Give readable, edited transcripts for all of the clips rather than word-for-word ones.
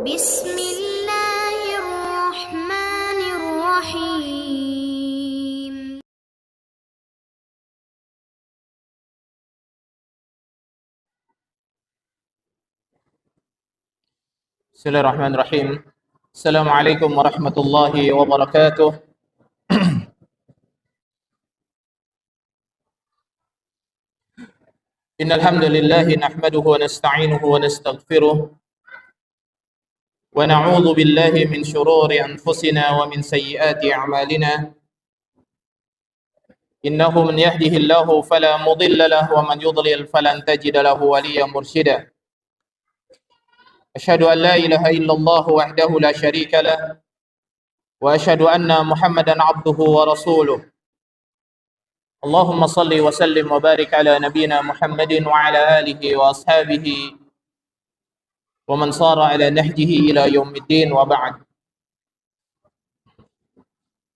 بسم الله الرحمن الرحيم. Bismillahirrahmanirrahim. Assalamualaikum warahmatullahi wabarakatuh. Innal hamdalillah nahmaduhu wa nasta'inuhu wa nastaghfiruh wa na'udzu billahi min shururi anfusina wa min sayyiati a'malina. Innahu man yahdihillahu fala mudilla lahu wa man yudlil falan tajida lahu waliyyan mursyida. Asyhadu an la ilaha illallah wahdahu la syarika lah wa asyhadu anna Muhammadan abduhu wa rasuluh. Allahumma salli wa sallim wa barik ala nabiyyina Muhammadin wa ala alihi wa ashabihi wa man sara ala nahjihi ila yaumiddin wa ba'd.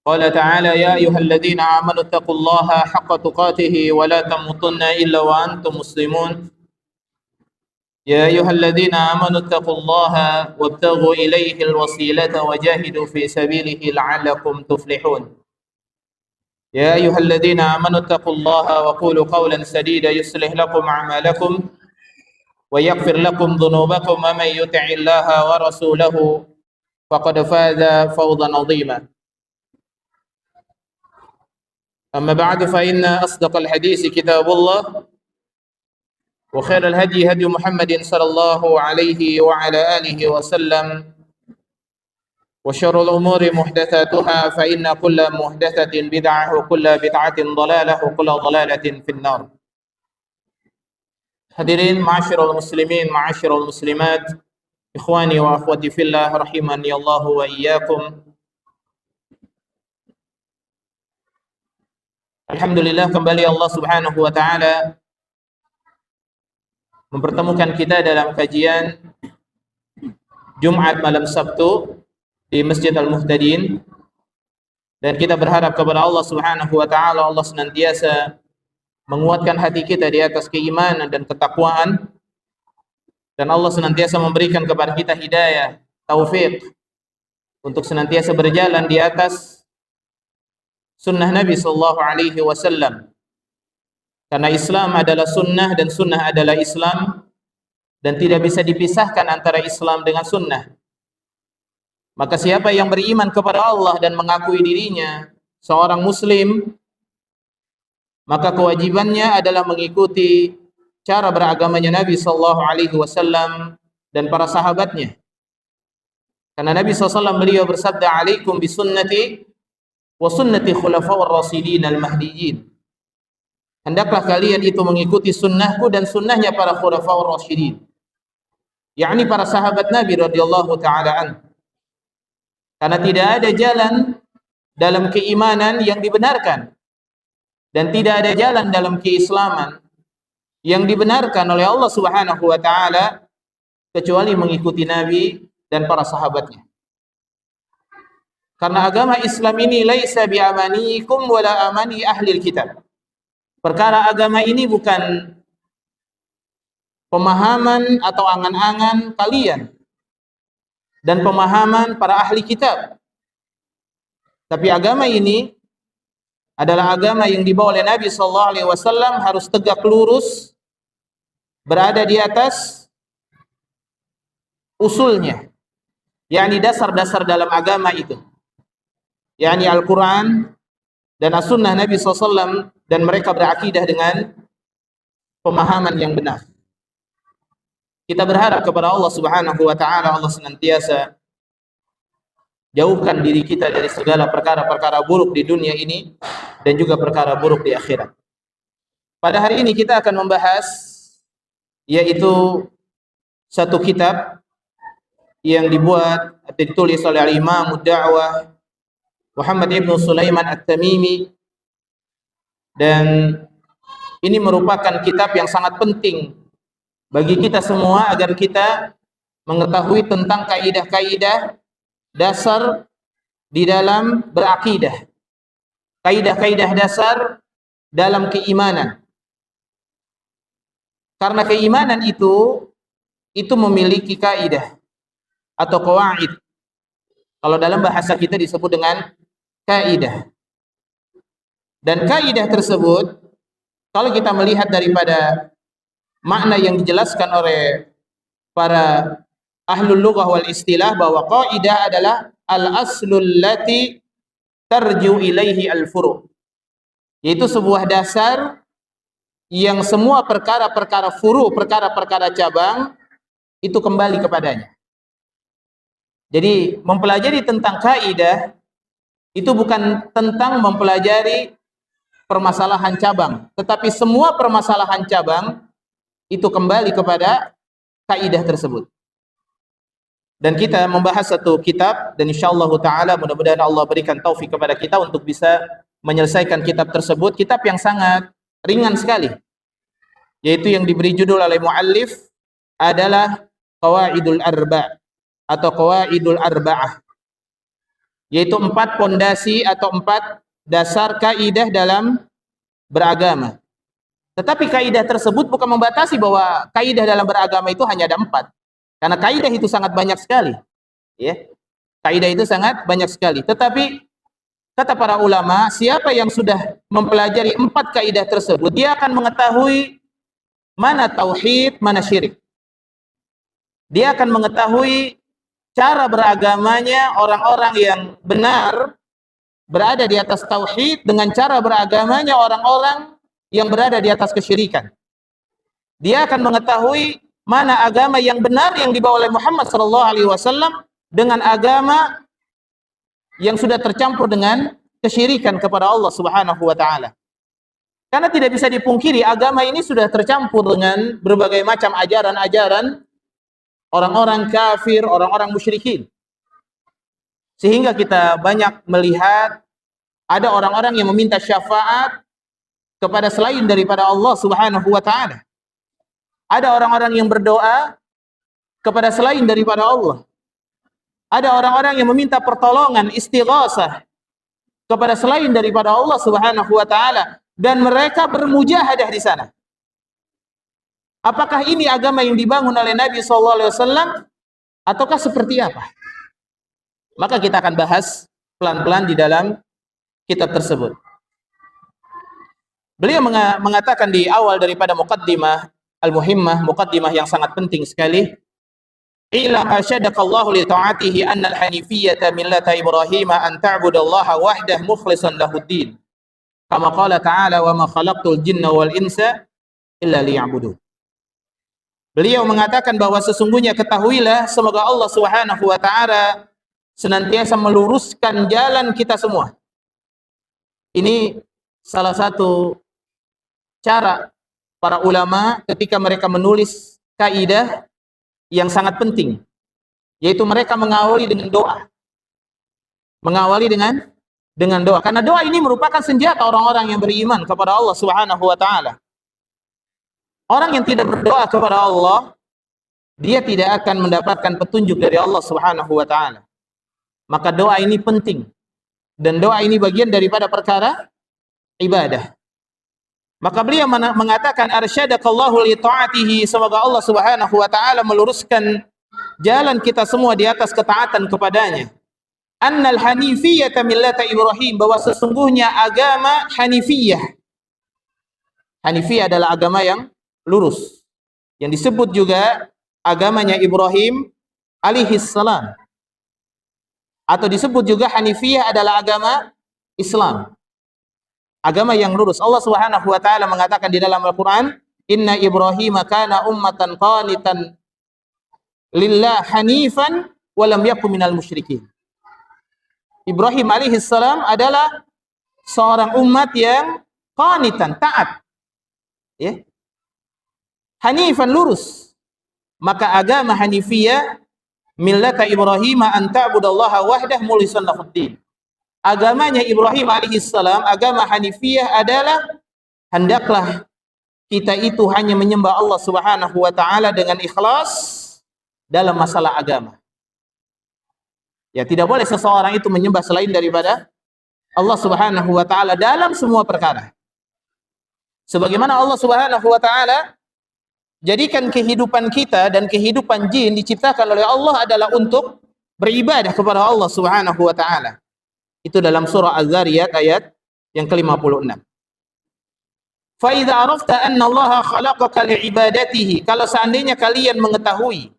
Qala ta'ala ya ayyuhalladzina amanu taqullaha haqqa tuqatih wa la tamutunna illa wa antum muslimun. Ya ayyuhalladzina amanu taqullaha wabtaghu ilayhi alwasilata wajahidu fi sabilihi la'allakum tuflihun. يا أيها الذين آمنوا اتقوا الله وقولوا قولا سديدا يصلح لكم أعمالكم ويغفر لكم ذنوبكم ومن يطع الله ورسوله فقد فاز فوزا عظيما. أما بعد فإن أصدق الحديث كتاب الله وخير الهدي هدي محمد صلى الله عليه وعلى آله وسلم وشر الأمور محدثاتها فإن كل محدثة بدعة وكل بدعة ضلالة وكل ضلالة في النار. Hadirin ma'asyiral muslimin, ma'asyiral muslimat, ikhwani wa akhwati fillah rahimani Allah wa iyyakum. Alhamdulillah, kembali Allah Subhanahu wa taala mempertemukan kita dalam kajian Jumat malam Sabtu di Masjid Al-Muhtadin, dan kita berharap kepada Allah Subhanahu wa taala Allah senantiasa menguatkan hati kita di atas keimanan dan ketakwaan, dan Allah senantiasa memberikan kepada kita hidayah, taufik untuk senantiasa berjalan di atas sunnah Nabi sallallahu alaihi wasallam. Karena Islam adalah sunnah dan sunnah adalah Islam, dan tidak bisa dipisahkan antara Islam dengan sunnah. Maka siapa yang beriman kepada Allah dan mengakui dirinya seorang muslim, maka kewajibannya adalah mengikuti cara beragamanya Nabi sallallahu alaihi wasallam dan para sahabatnya. Karena Nabi SAW beliau bersabda, "Alaikum bisunnati wa sunnati khulafaur rasyidin al-mahdiyyin." Hendaklah kalian itu mengikuti sunnahku dan sunnahnya para khulafaur rasyidin, yakni para sahabat Nabi radhiyallahu taala anhu. Karena tidak ada jalan dalam keimanan yang dibenarkan, dan tidak ada jalan dalam keislaman yang dibenarkan oleh Allah Subhanahu wa taala kecuali mengikuti Nabi dan para sahabatnya. Karena agama Islam ini laisa bi amaniikum wala amani ahlil kitab. Perkara agama ini bukan pemahaman atau angan-angan kalian dan pemahaman para ahli kitab. Tapi agama ini adalah agama yang dibawa oleh Nabi sallallahu alaihi wasallam, harus tegak lurus, berada di atas usulnya, yakni dasar-dasar dalam agama itu, yakni Al-Quran dan As-Sunnah Nabi sallallahu alaihi wasallam, dan mereka berakidah dengan pemahaman yang benar. Kita berharap kepada Allah Subhanahu wa taala Allah senantiasa jauhkan diri kita dari segala perkara-perkara buruk di dunia ini dan juga perkara buruk di akhirat. Pada hari ini kita akan membahas yaitu satu kitab yang dibuat atau ditulis oleh Imam Ad-Da'wah Muhammad ibn Sulaiman At-Tamimi, dan ini merupakan kitab yang sangat penting bagi kita semua agar kita mengetahui tentang kaidah-kaidah dasar di dalam berakidah, kaidah-kaidah dasar dalam keimanan. Karena keimanan itu memiliki kaidah. atau qawaid. Kalau dalam bahasa kita disebut dengan kaidah. Dan kaidah tersebut, kalau kita melihat daripada makna yang dijelaskan oleh para ahlul lughah wal istilah, bahwa kaidah adalah al-aslul lati tarju ilaihi al-furu', yaitu sebuah dasar yang semua perkara-perkara furu', perkara-perkara cabang itu kembali kepadanya. Jadi mempelajari tentang kaidah itu bukan tentang mempelajari permasalahan cabang, tetapi semua permasalahan cabang itu kembali kepada kaidah tersebut. Dan kita membahas satu kitab, dan insyaallah taala mudah-mudahan Allah berikan taufik kepada kita untuk bisa menyelesaikan kitab tersebut. Kitab yang sangat ringan sekali, yaitu yang diberi judul oleh muallif adalah Qawaidul Arba' atau Qawaidul Arba'ah, yaitu 4 pondasi atau 4 dasar kaidah dalam beragama. Tetapi kaidah tersebut bukan membatasi bahwa kaidah dalam beragama itu hanya ada 4. Karena kaidah itu sangat banyak sekali. Ya. Kaidah itu sangat banyak sekali. Tetapi kata para ulama, siapa yang sudah mempelajari 4 kaidah tersebut, dia akan mengetahui mana tauhid, mana syirik. Dia akan mengetahui cara beragamanya orang-orang yang benar berada di atas tauhid dengan cara beragamanya orang-orang yang berada di atas kesyirikan. Dia akan mengetahui mana agama yang benar yang dibawa oleh Muhammad SAW dengan agama yang sudah tercampur dengan kesyirikan kepada Allah Subhanahu wa taala. Karena tidak bisa dipungkiri agama ini sudah tercampur dengan berbagai macam ajaran-ajaran orang-orang kafir, orang-orang musyrikin. Sehingga kita banyak melihat ada orang-orang yang meminta syafaat kepada selain daripada Allah Subhanahu wa taala. Ada orang-orang yang berdoa kepada selain daripada Allah. Ada orang-orang yang meminta pertolongan, istighasah kepada selain daripada Allah Subhanahu wa taala, dan mereka bermujahadah di sana. Apakah ini agama yang dibangun oleh Nabi SAW ataukah seperti apa? Maka kita akan bahas pelan-pelan di dalam kitab tersebut. Beliau mengatakan di awal daripada muqaddimah al-muhimmah, muqaddimah yang sangat penting sekali. Ila arsyadakallahu li ta'atihi anna al-hanifiyyata millata Ibrahim an ta'budallaha wahdah mukhlishan lahuddin. Kama qala ta'ala wa ma khalaqtul jinna wal insa illa liya'budun. Beliau mengatakan bahwa sesungguhnya ketahuilah semoga Allah Subhanahu wa taala senantiasa meluruskan jalan kita semua. Ini salah satu cara para ulama ketika mereka menulis kaidah yang sangat penting, yaitu mereka mengawali dengan doa. Mengawali dengan doa, karena doa ini merupakan senjata orang-orang yang beriman kepada Allah Subhanahu wa taala. Orang yang tidak berdoa kepada Allah, dia tidak akan mendapatkan petunjuk dari Allah Subhanahu wa taala. Maka doa ini penting, dan doa ini bagian daripada perkara ibadah. Maka beliau mengatakan arsyadakallahu li ta'atihi, semoga Allah Subhanahu wa taala meluruskan jalan kita semua di atas ketaatan kepadanya. Annal hanifiyyata millata Ibrahim, bahwa sesungguhnya agama Hanifiyah. Hanifiyah adalah agama yang lurus, yang disebut juga agamanya Ibrahim alaihi salam, atau disebut juga Hanifiyah adalah agama Islam, agama yang lurus. Allah Subhanahu wa taala mengatakan di dalam Al-Qur'an, "Inna Ibrahim kana ummatan qanitan lillah hanifan wa lam yakun minal musyrikin." Ibrahim alaihi salam adalah seorang umat yang qanitan, taat. Ya. Hanifan, lurus. Maka agama Hanifiyah millata Ibrahim an ta'budallaha wahdah mukhlishan lahuddin. Agamanya Ibrahim alaihissalam, agama Hanifiyah adalah hendaklah kita itu hanya menyembah Allah Subhanahu wa taala dengan ikhlas dalam masalah agama. Ya, tidak boleh seseorang itu menyembah selain daripada Allah Subhanahu wa taala dalam semua perkara. Sebagaimana Allah Subhanahu wa taala jadikan kehidupan kita dan kehidupan jin diciptakan oleh Allah adalah untuk beribadah kepada Allah Subhanahu wa taala. Itu dalam surah Az-Zariyat ayat yang ke-56. Fa idza arafta anna Allah khalaqaka li'ibadatihi, kalau seandainya kalian mengetahui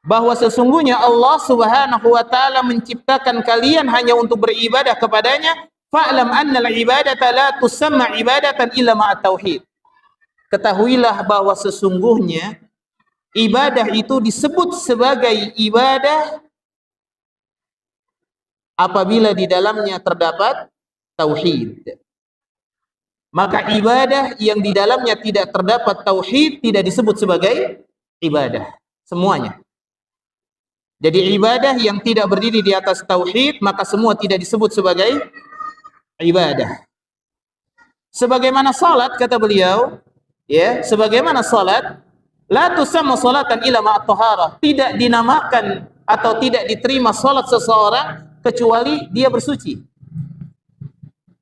bahwa sesungguhnya Allah Subhanahu wa taala menciptakan kalian hanya untuk beribadah kepadanya, fa'lam anna al-ibadata la tusamma ibadatan illa ma'at tauhid. Ketahuilah bahwa sesungguhnya ibadah itu disebut sebagai ibadah apabila di dalamnya terdapat tauhid. Maka ibadah yang di dalamnya tidak terdapat tauhid tidak disebut sebagai ibadah semuanya. Jadi ibadah yang tidak berdiri di atas tauhid maka semua tidak disebut sebagai ibadah. Sebagaimana salat kata beliau, ya, sebagaimana salat la tusamma salatan illa ma'at taharah, tidak dinamakan atau tidak diterima salat seseorang kecuali dia bersuci.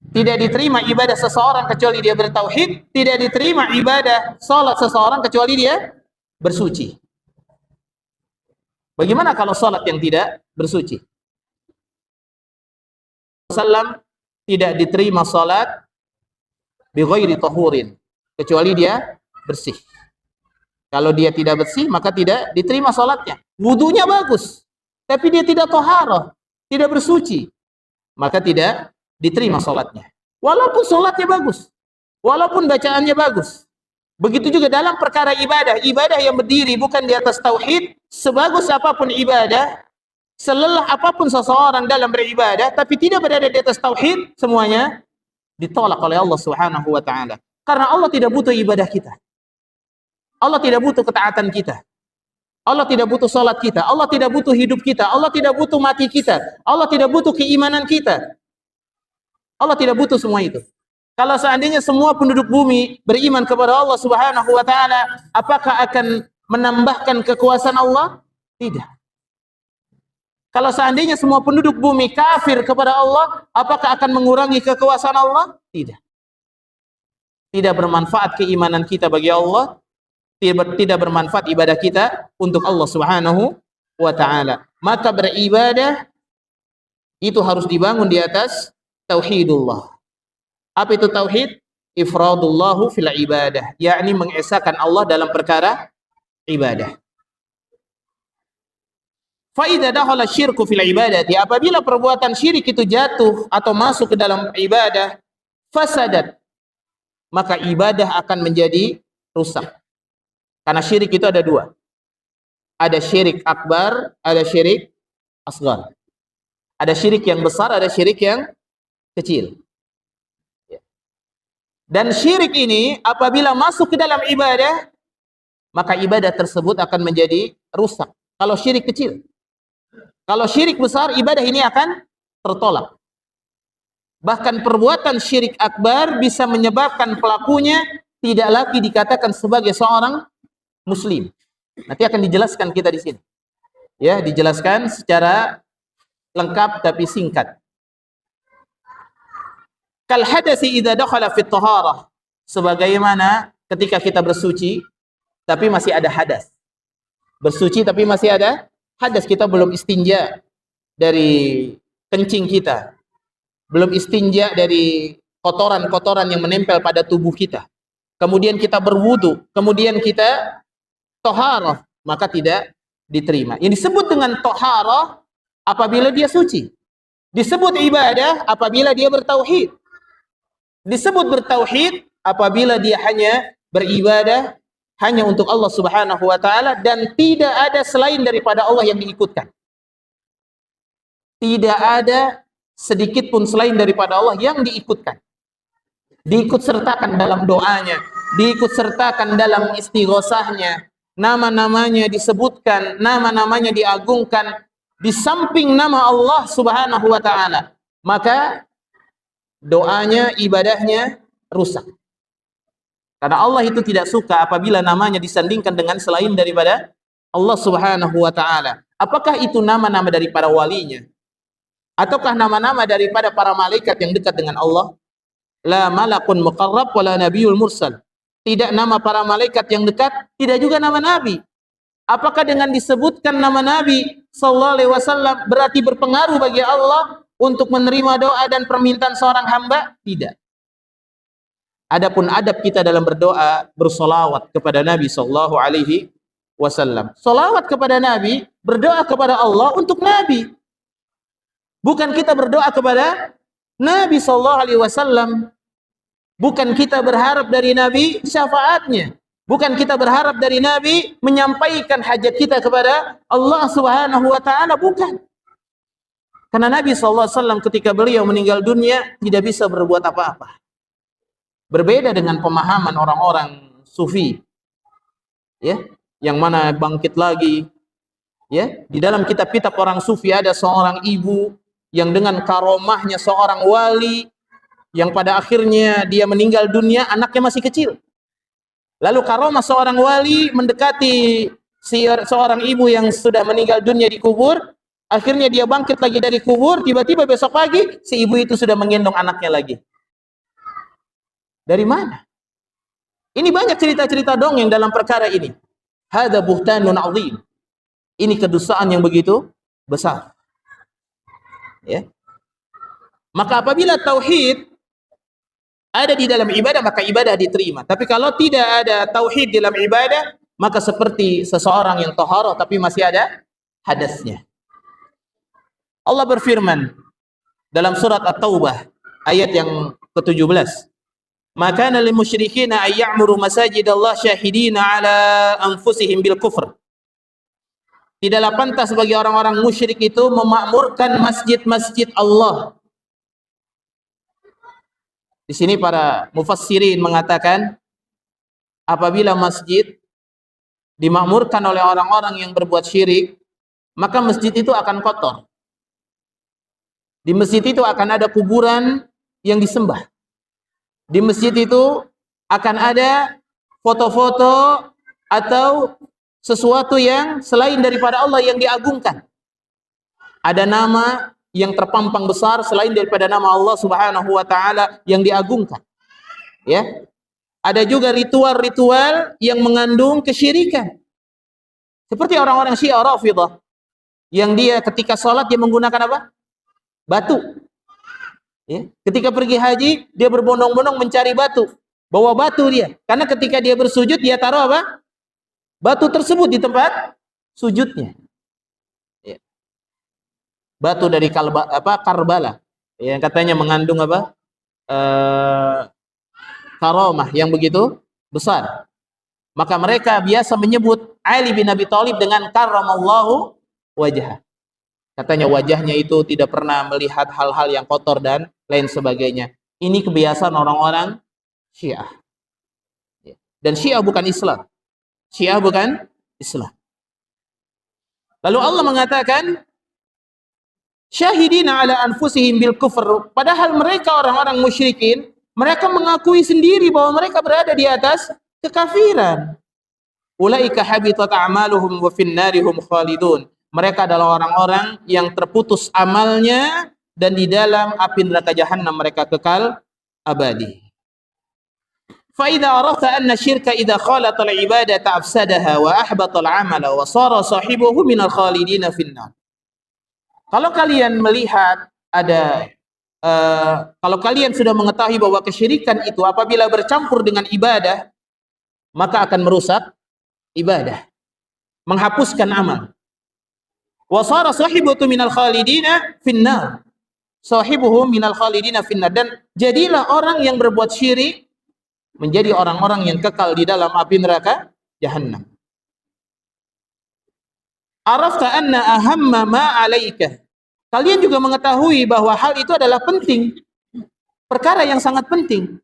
Tidak diterima ibadah seseorang kecuali dia bertauhid, tidak diterima ibadah salat seseorang kecuali dia bersuci. Bagaimana kalau salat yang tidak bersuci? Sallam tidak diterima salat bi ghairi tahurin, kecuali dia bersih. Kalau dia tidak bersih maka tidak diterima salatnya. Wudunya bagus, tapi dia tidak taharah, tidak bersuci, maka tidak diterima salatnya. Walaupun salatnya bagus, walaupun bacaannya bagus. Begitu juga dalam perkara ibadah, ibadah yang berdiri bukan di atas tauhid, sebagus apapun ibadah, selelah apapun seseorang dalam beribadah, tapi tidak berada di atas tauhid, semuanya ditolak oleh Allah Subhanahu wa taala. Karena Allah tidak butuh ibadah kita. Allah tidak butuh ketaatan kita. Allah tidak butuh salat kita. Allah tidak butuh hidup kita. Allah tidak butuh mati kita. Allah tidak butuh keimanan kita. Allah tidak butuh semua itu. Kalau seandainya semua penduduk bumi beriman kepada Allah Subhanahu wa taala, apakah akan menambahkan kekuasaan Allah? Tidak. Kalau seandainya semua penduduk bumi kafir kepada Allah, apakah akan mengurangi kekuasaan Allah? Tidak. Tidak bermanfaat keimanan kita bagi Allah, tidak bermanfaat ibadah kita untuk Allah Subhanahu wa taala. Maka beribadah itu harus dibangun di atas tauhidullah. Apa itu tauhid? Ifradullahu fil ibadah, yakni mengesahkan Allah dalam perkara ibadah. Fa idza dakhala syirku fil ibadati, apabila perbuatan syirik itu jatuh atau masuk ke dalam ibadah, fasadat, maka ibadah akan menjadi rusak. Karena syirik itu ada dua. Ada syirik akbar, ada syirik asghar. Ada syirik yang besar, ada syirik yang kecil. Dan syirik ini apabila masuk ke dalam ibadah, maka ibadah tersebut akan menjadi rusak. Kalau syirik kecil. Kalau syirik besar, ibadah ini akan tertolak. Bahkan perbuatan syirik akbar bisa menyebabkan pelakunya tidak lagi dikatakan sebagai seorang muslim. Nanti akan dijelaskan kita di sini. Ya, dijelaskan secara lengkap tapi singkat. Kal hadasi idza dakhala fit taharah, sebagaimana ketika kita bersuci tapi masih ada hadas. Bersuci tapi masih ada hadas, kita belum istinja dari kencing kita. Belum istinja dari kotoran-kotoran yang menempel pada tubuh kita. Kemudian kita berwudu, kemudian kita taharah, maka tidak diterima. Yang disebut dengan taharah apabila dia suci. Disebut ibadah apabila dia bertauhid. Disebut bertauhid apabila dia hanya beribadah hanya untuk Allah Subhanahu wa taala dan tidak ada selain daripada Allah yang diikutkan. Tidak ada sedikit pun selain daripada Allah yang diikutkan. Diikut sertakan dalam doanya, diikut sertakan dalam istighosahnya, nama-namanya disebutkan, nama-namanya diagungkan di samping nama Allah Subhanahu wa taala. Maka doanya, ibadahnya rusak. Karena Allah itu tidak suka apabila namanya disandingkan dengan selain daripada Allah Subhanahu wa taala. Apakah itu nama-nama daripada walinya? Ataukah nama-nama daripada para malaikat yang dekat dengan Allah? La malakun muqarrab wala nabiyul mursal. tidak nama para malaikat yang dekat, tidak juga nama Nabi. Apakah dengan disebutkan nama Nabi sallallahu alaihi wasallam berarti berpengaruh bagi Allah untuk menerima doa dan permintaan seorang hamba? Tidak. Adapun adab kita dalam berdoa, bersolawat kepada Nabi sallallahu alaihi wasallam. Solawat kepada Nabi, berdoa kepada Allah untuk Nabi. Bukan kita berdoa kepada Nabi sallallahu alaihi wasallam. Bukan kita berharap dari Nabi syafaatnya. Bukan kita berharap dari Nabi menyampaikan hajat kita kepada Allah Subhanahu wa taala, bukan. Karena Nabi sallallahu alaihi wasallam ketika beliau meninggal dunia tidak bisa berbuat apa-apa. Berbeda dengan pemahaman orang-orang sufi. Ya, yang mana bangkit lagi. Ya, di dalam kitab-kitab orang sufi ada seorang ibu yang dengan karomahnya seorang wali yang pada akhirnya dia meninggal dunia, anaknya masih kecil. Lalu karomah seorang wali mendekati seorang ibu yang sudah meninggal dunia di kubur, akhirnya dia bangkit lagi dari kubur, tiba-tiba besok pagi si ibu itu sudah menggendong anaknya lagi. Dari mana? Ini banyak cerita-cerita dongeng dalam perkara ini. Hadza buhtanun azim. Ini kedustaan yang begitu besar. Ya. Maka apabila tauhid ada di dalam ibadah, maka ibadah diterima. Tapi kalau tidak ada tauhid dalam ibadah, maka seperti seseorang yang taharah tapi masih ada hadasnya. Allah berfirman dalam surat At-Taubah ayat yang ke-17. Maka lil musyrikina ay ya'muru masajidallah syahidina ala anfusihim bil kufr. Tidaklah pantas bagi orang-orang musyrik itu memakmurkan masjid-masjid Allah. Di sini para mufassirin mengatakan apabila masjid dimakmurkan oleh orang-orang yang berbuat syirik, maka masjid itu akan kotor. Di masjid itu akan ada kuburan yang disembah. Di masjid itu akan ada foto-foto atau sesuatu yang selain daripada Allah yang diagungkan. Ada nama yang terpampang besar selain daripada nama Allah Subhanahu wa taala yang diagungkan. Ya. Ada juga ritual-ritual yang mengandung kesyirikan. Seperti orang-orang Syiah Rafidhah yang dia ketika salat dia menggunakan apa? Batu. Ya. Ketika pergi haji dia berbondong-bondong mencari batu. Bawa batu dia. Karena ketika dia bersujud dia taruh apa? Batu tersebut di tempat sujudnya. Batu dari Karbala yang katanya mengandung apa karamah yang begitu besar. Maka mereka biasa menyebut Ali bin Abi Thalib dengan karramallahu wajhah. Katanya wajahnya itu tidak pernah melihat hal-hal yang kotor dan lain sebagainya. Ini kebiasaan orang-orang Syiah. Dan Syiah bukan Islam. Syiah bukan Islam. Lalu Allah mengatakan syahidina ala anfusihim bil kufr. Padahal mereka orang-orang musyrikin, mereka mengakui sendiri bahwa mereka berada di atas kekafiran. Ulaika habitat a'maluhum wa fin narihum khalidun. Mereka adalah orang-orang yang terputus amalnya dan di dalam api neraka jahanam mereka kekal abadi. Fa idza arafta anna syirka idza khalata al-ibadata afsadaha wa ahbata al-'amala wa sara sahibuhu minal khalidina fin nar. Kalau kalian melihat ada kalau kalian sudah mengetahui bahwa kesyirikan itu apabila bercampur dengan ibadah maka akan merusak ibadah, menghapuskan amal. Wa sara sahibuhu minal khalidina finnar. Sahibuhu minal khalidina finnar, dan jadilah orang yang berbuat syirik menjadi orang-orang yang kekal di dalam api neraka jahanam. Arafta anna ahamma ma 'alaika. Kalian juga mengetahui bahwa hal itu adalah penting. Perkara yang sangat penting.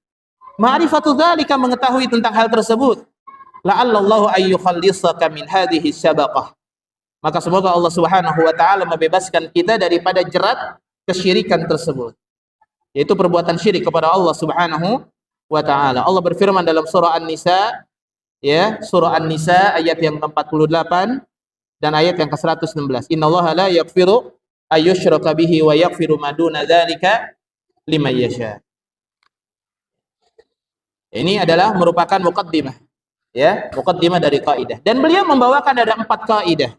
Ma'rifatu dzalika, mengetahui tentang hal tersebut. La'allallahu ayyukhallisaka min hadhihi syabaqah. Maka semoga Allah Subhanahu wa taala membebaskan kita daripada jerat kesyirikan tersebut. Yaitu perbuatan syirik kepada Allah Subhanahu wa taala. Allah berfirman dalam surah An-Nisa, ya, surah An-Nisa ayat yang ke-48 dan ayat yang ke-116. Innallaha la yaghfiru ayyushraka bihi wa yaghfiru ma duna dzalika liman yasha. Ini adalah merupakan muqaddimah, ya, muqaddimah dari kaidah. Dan beliau membawakan ada 4 kaidah.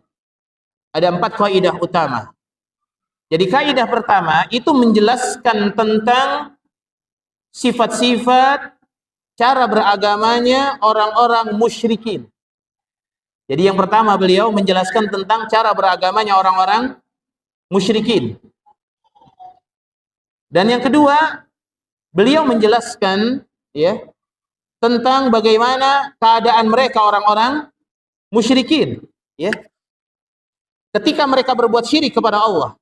Ada 4 kaidah utama. Jadi kaidah pertama itu menjelaskan tentang sifat-sifat cara beragamanya orang-orang musyrikin. Jadi yang pertama beliau menjelaskan tentang cara beragamanya orang-orang musyrikin. Dan yang kedua, beliau menjelaskan, ya, tentang bagaimana keadaan mereka orang-orang musyrikin, ya. Ketika mereka berbuat syirik kepada Allah.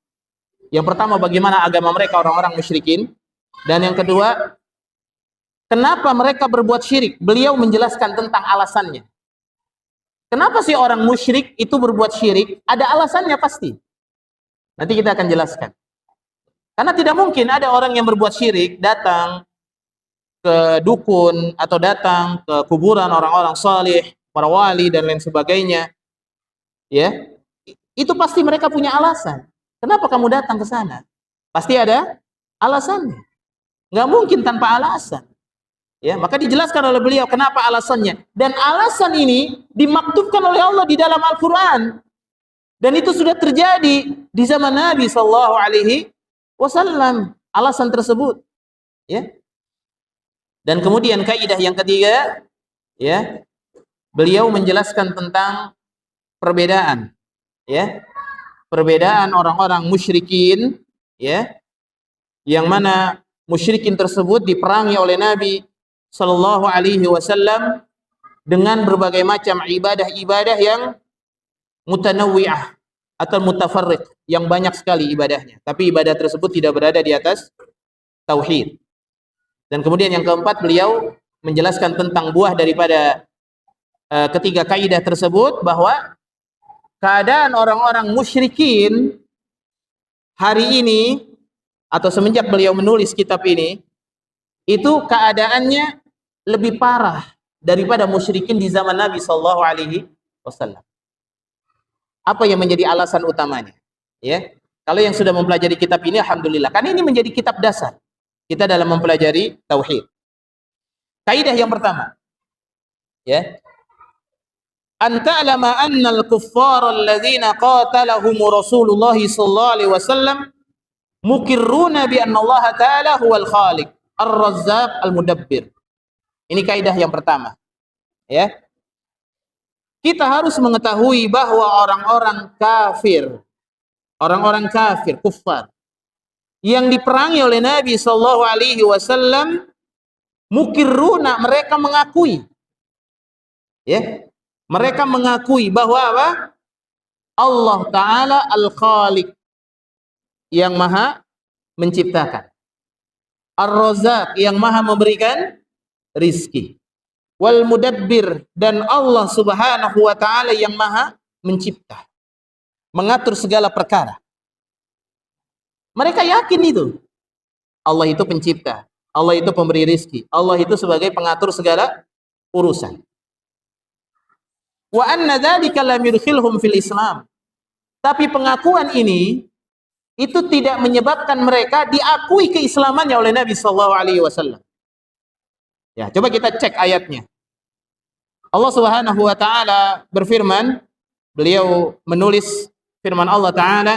Yang pertama, bagaimana agama mereka orang-orang musyrikin, dan yang kedua, kenapa mereka berbuat syirik? Beliau menjelaskan tentang alasannya. Kenapa sih orang musyrik itu berbuat syirik? Ada alasannya pasti. Nanti kita akan jelaskan. Karena tidak mungkin ada orang yang berbuat syirik datang ke dukun atau datang ke kuburan orang-orang saleh, para wali dan lain sebagainya. Ya. Itu pasti mereka punya alasan. Kenapa kamu datang ke sana? Pasti ada alasannya. Nggak mungkin tanpa alasan. Ya, maka dijelaskan oleh beliau kenapa alasannya. Dan alasan ini dimaktubkan oleh Allah di dalam Al-Quran. Dan itu sudah terjadi di zaman Nabi SAW. Alasan tersebut. Ya. Dan kemudian kaidah yang ketiga, ya, beliau menjelaskan tentang perbedaan. Ya. Perbedaan orang-orang musyrikin, ya, yang mana musyrikin tersebut diperangi oleh Nabi sallallahu alaihi wasallam dengan berbagai macam ibadah-ibadah yang mutanawwi'ah atau mutafarriq, yang banyak sekali ibadahnya, tapi ibadah tersebut tidak berada di atas tauhid. Dan kemudian yang keempat, beliau menjelaskan tentang buah daripada ketiga kaidah tersebut, bahwa keadaan orang-orang musyrikin hari ini atau semenjak beliau menulis kitab ini, itu keadaannya lebih parah daripada musyrikin di zaman Nabi sallallahu alaihi wasallam. Apa yang menjadi alasan utamanya? Ya, kalau yang sudah mempelajari kitab ini, alhamdulillah, karena ini menjadi kitab dasar kita dalam mempelajari tauhid. Kaidah yang pertama, ya, an ta'lama anna al-kuffara alladhina qatalahum Rasulullah sallallahu alaihi wasallam mukirruna bi anna Allah ta'ala huwal khaliq ar-razzaq al-mudabbir. Ini kaidah yang pertama, ya. Kita harus mengetahui bahwa orang-orang kafir, kuffar, yang diperangi oleh Nabi sallallahu alaihi wasallam, mukirruna, mereka mengakui, ya, mereka mengakui bahwa apa? Allah Ta'ala Al-Khaliq, yang maha menciptakan, Ar-Razzaq, yang maha memberikan rizki, wal mudabbir, dan Allah Subhanahu wa Ta'ala yang maha mencipta, mengatur segala perkara. Mereka yakin itu. Allah itu pencipta, Allah itu pemberi rizki, Allah itu sebagai pengatur segala urusan. Wa anna dzalika lam yudkhilhum fil Islam. Tapi pengakuan ini itu tidak menyebabkan mereka diakui keislamannya oleh Nabi sallallahu alaihi wasallam. Ya, coba kita cek ayatnya. Allah Subhanahu wa taala berfirman, beliau menulis firman Allah taala,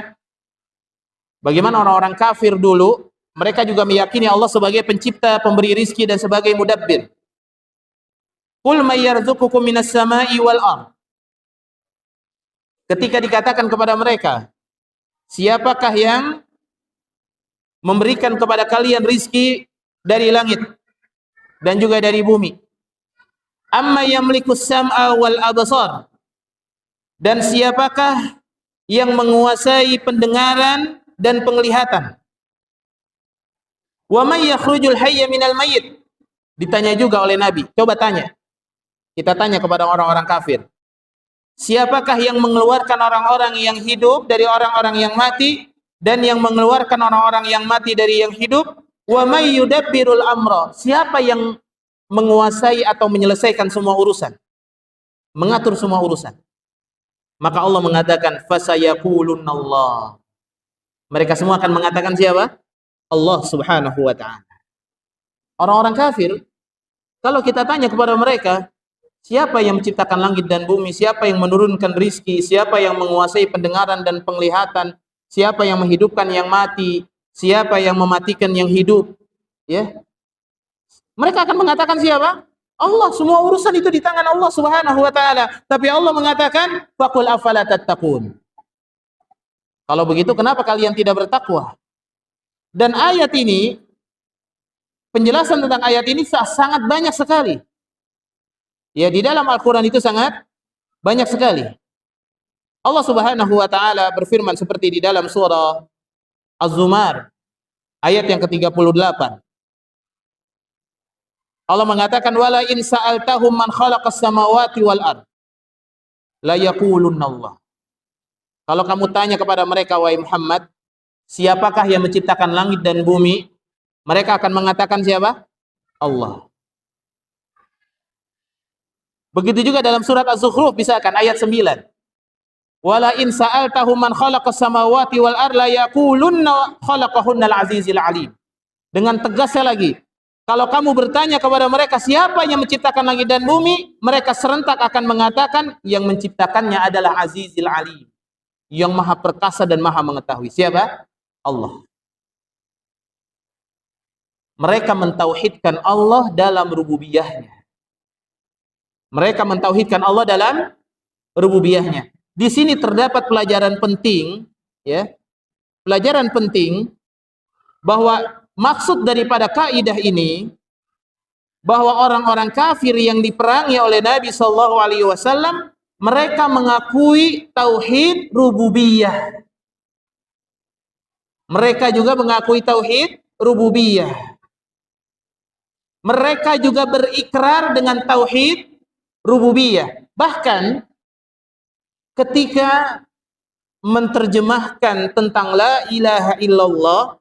bagaimana orang-orang kafir dulu, mereka juga meyakini Allah sebagai pencipta, pemberi rizki, dan sebagai mudabbir. Qul may yarzuqukum minas sama'i wal ard. Ketika dikatakan kepada mereka, siapakah yang memberikan kepada kalian rizki dari langit dan juga dari bumi? Amma yamlikus sam'a wal absar. Dan siapakah yang menguasai pendengaran dan penglihatan? Wa may yakhrujul hayya minal mayyit. Ditanya juga oleh Nabi. Coba tanya. Kita tanya kepada orang-orang kafir. Siapakah yang mengeluarkan orang-orang yang hidup dari orang-orang yang mati, dan yang mengeluarkan orang-orang yang mati dari yang hidup? Wa may yudabbirul amra. Siapa yang menguasai atau menyelesaikan semua urusan, mengatur semua urusan? Maka Allah mengatakan fasayaqulunallah. Mereka semua akan mengatakan siapa? Allah Subhanahu wa ta'ala. Orang-orang kafir Kalau kita tanya kepada mereka, siapa yang menciptakan langit dan bumi, siapa yang menurunkan rizki, siapa yang menguasai pendengaran dan penglihatan, siapa yang menghidupkan yang mati, siapa yang mematikan yang hidup, ya, mereka akan mengatakan siapa? Allah. Semua urusan itu di tangan Allah Subhanahu wa taala. Tapi Allah mengatakan, faqul afala tattaqun. Kalau begitu kenapa kalian tidak bertakwa? Dan ayat ini, penjelasan tentang ayat ini sangat banyak sekali. Ya, di dalam Al-Qur'an itu sangat banyak sekali. Allah Subhanahu wa taala berfirman seperti di dalam surah Az-Zumar ayat yang ke-38. Allah mengatakan, wala in sa'altahum man khalaqas samawati wal ard la yaqulunna Allah. Kalau kamu tanya kepada mereka, wahai Muhammad, siapakah yang menciptakan langit dan bumi? Mereka akan mengatakan siapa? Allah. Begitu juga dalam surat Az-Zukhruf, misalkan ayat 9. Wala in sa'altahum man khalaqas samawati wal ard la yaqulunna khalaqahunnal azizil alim. Dengan tegasnya lagi, kalau kamu bertanya kepada mereka siapa yang menciptakan langit dan bumi, mereka serentak akan mengatakan yang menciptakannya adalah Azizil Alim, yang maha perkasa dan maha mengetahui. Siapa? Allah. Mereka mentauhidkan Allah dalam rububiyahnya. Mereka mentauhidkan Allah dalam rububiyahnya. Di sini terdapat pelajaran penting, ya. Pelajaran penting bahwa maksud daripada kaidah ini, bahwa orang-orang kafir yang diperangi oleh Nabi sallallahu alaihi wasallam, mereka mengakui tauhid rububiyah. Mereka juga mengakui tauhid rububiyah. Mereka juga berikrar dengan tauhid rububiyah. Bahkan ketika menerjemahkan tentang la ilaha illallah,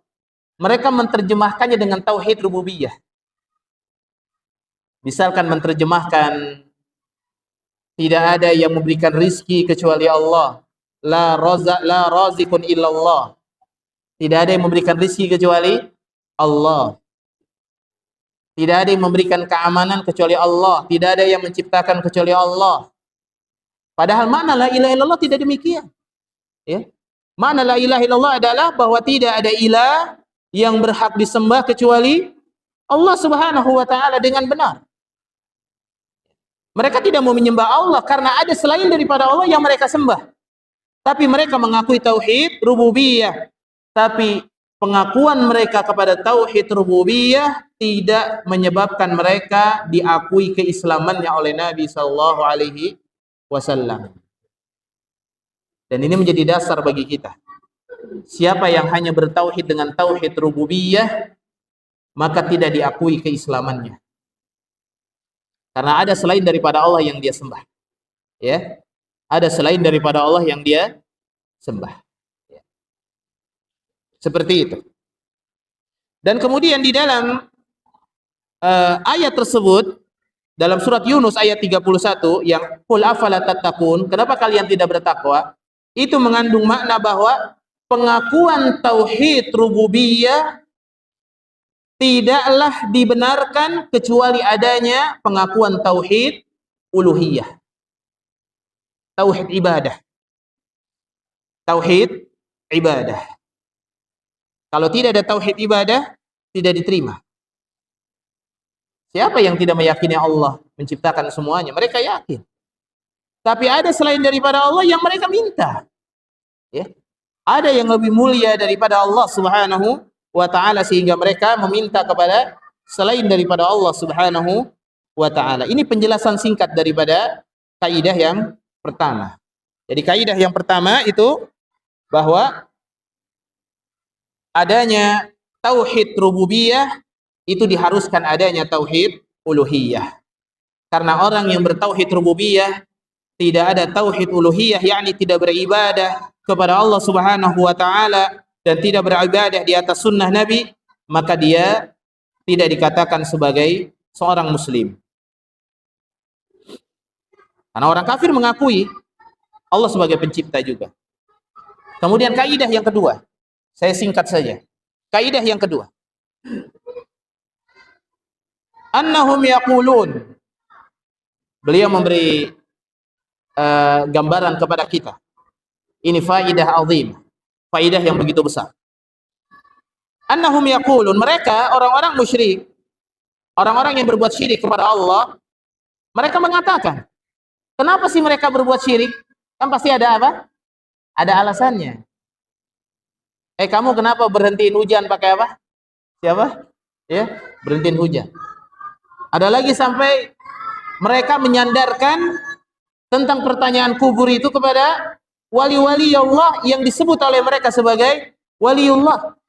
mereka menerjemahkannya dengan tauhid rububiyah. Misalkan menerjemahkan, tidak ada yang memberikan rizki kecuali Allah. La razikun illallah. Tidak ada yang memberikan rizki kecuali Allah. Tidak ada yang memberikan keamanan kecuali Allah. Tidak ada yang menciptakan kecuali Allah. Padahal makna la ilaha illallah tidak demikian. Ya. Makna la ilaha illallah adalah bahwa tidak ada ilah yang berhak disembah kecuali Allah Subhanahu wa taala dengan benar. Mereka tidak mau menyembah Allah karena ada selain daripada Allah yang mereka sembah. Tapi mereka mengakui tauhid rububiyah. Tapi pengakuan mereka kepada tauhid rububiyah tidak menyebabkan mereka diakui keislamannya oleh Nabi sallallahu alaihi wasallam. Dan ini menjadi dasar bagi kita. Siapa yang hanya bertauhid dengan tauhid rububiyah, maka tidak diakui keislamannya. Karena ada selain daripada Allah yang dia sembah. Ya. Ada selain daripada Allah yang dia sembah. Ya. Seperti itu. Dan kemudian di dalam ayat tersebut, dalam surat Yunus ayat 31 yang qul afala tattaqun, kenapa kalian tidak bertakwa? Itu mengandung makna bahwa pengakuan tauhid rububiyah tidaklah dibenarkan kecuali adanya pengakuan tauhid uluhiyah. Tauhid ibadah. Tauhid ibadah. Kalau tidak ada tauhid ibadah, tidak diterima. Siapa yang tidak meyakini Allah menciptakan semuanya? Mereka yakin. Tapi ada selain daripada Allah yang mereka minta. Ya. Ada yang lebih mulia daripada Allah Subhanahu wa ta'ala sehingga mereka meminta kepada selain daripada Allah Subhanahu wa ta'ala. Ini penjelasan singkat daripada kaidah yang pertama. Jadi kaidah yang pertama itu bahwa adanya tauhid rububiyah itu diharuskan adanya tauhid uluhiyah. Karena orang yang bertauhid rububiyah tidak ada tauhid uluhiyah, yakni tidak beribadah kepada Allah Subhanahu wa ta'ala dan tidak beribadah di atas sunnah Nabi, maka dia tidak dikatakan sebagai seorang muslim. Karena orang kafir mengakui Allah sebagai pencipta juga. Kemudian kaidah yang kedua, saya singkat saja. Kaidah yang kedua, annahum yaqulun. Beliau memberi gambaran kepada kita. Ini faidah azim, faidah yang begitu besar. Annahum yaqulun, mereka orang-orang musyrik, orang-orang yang berbuat syirik kepada Allah, mereka mengatakan, kenapa sih mereka berbuat syirik? Kan pasti ada apa? Ada alasannya. Kamu kenapa berhentiin hujan pakai apa? Siapa? Ya, berhentiin hujan. Ada lagi sampai mereka menyandarkan tentang pertanyaan kubur itu kepada wali-wali Allah yang disebut oleh mereka sebagai waliullah.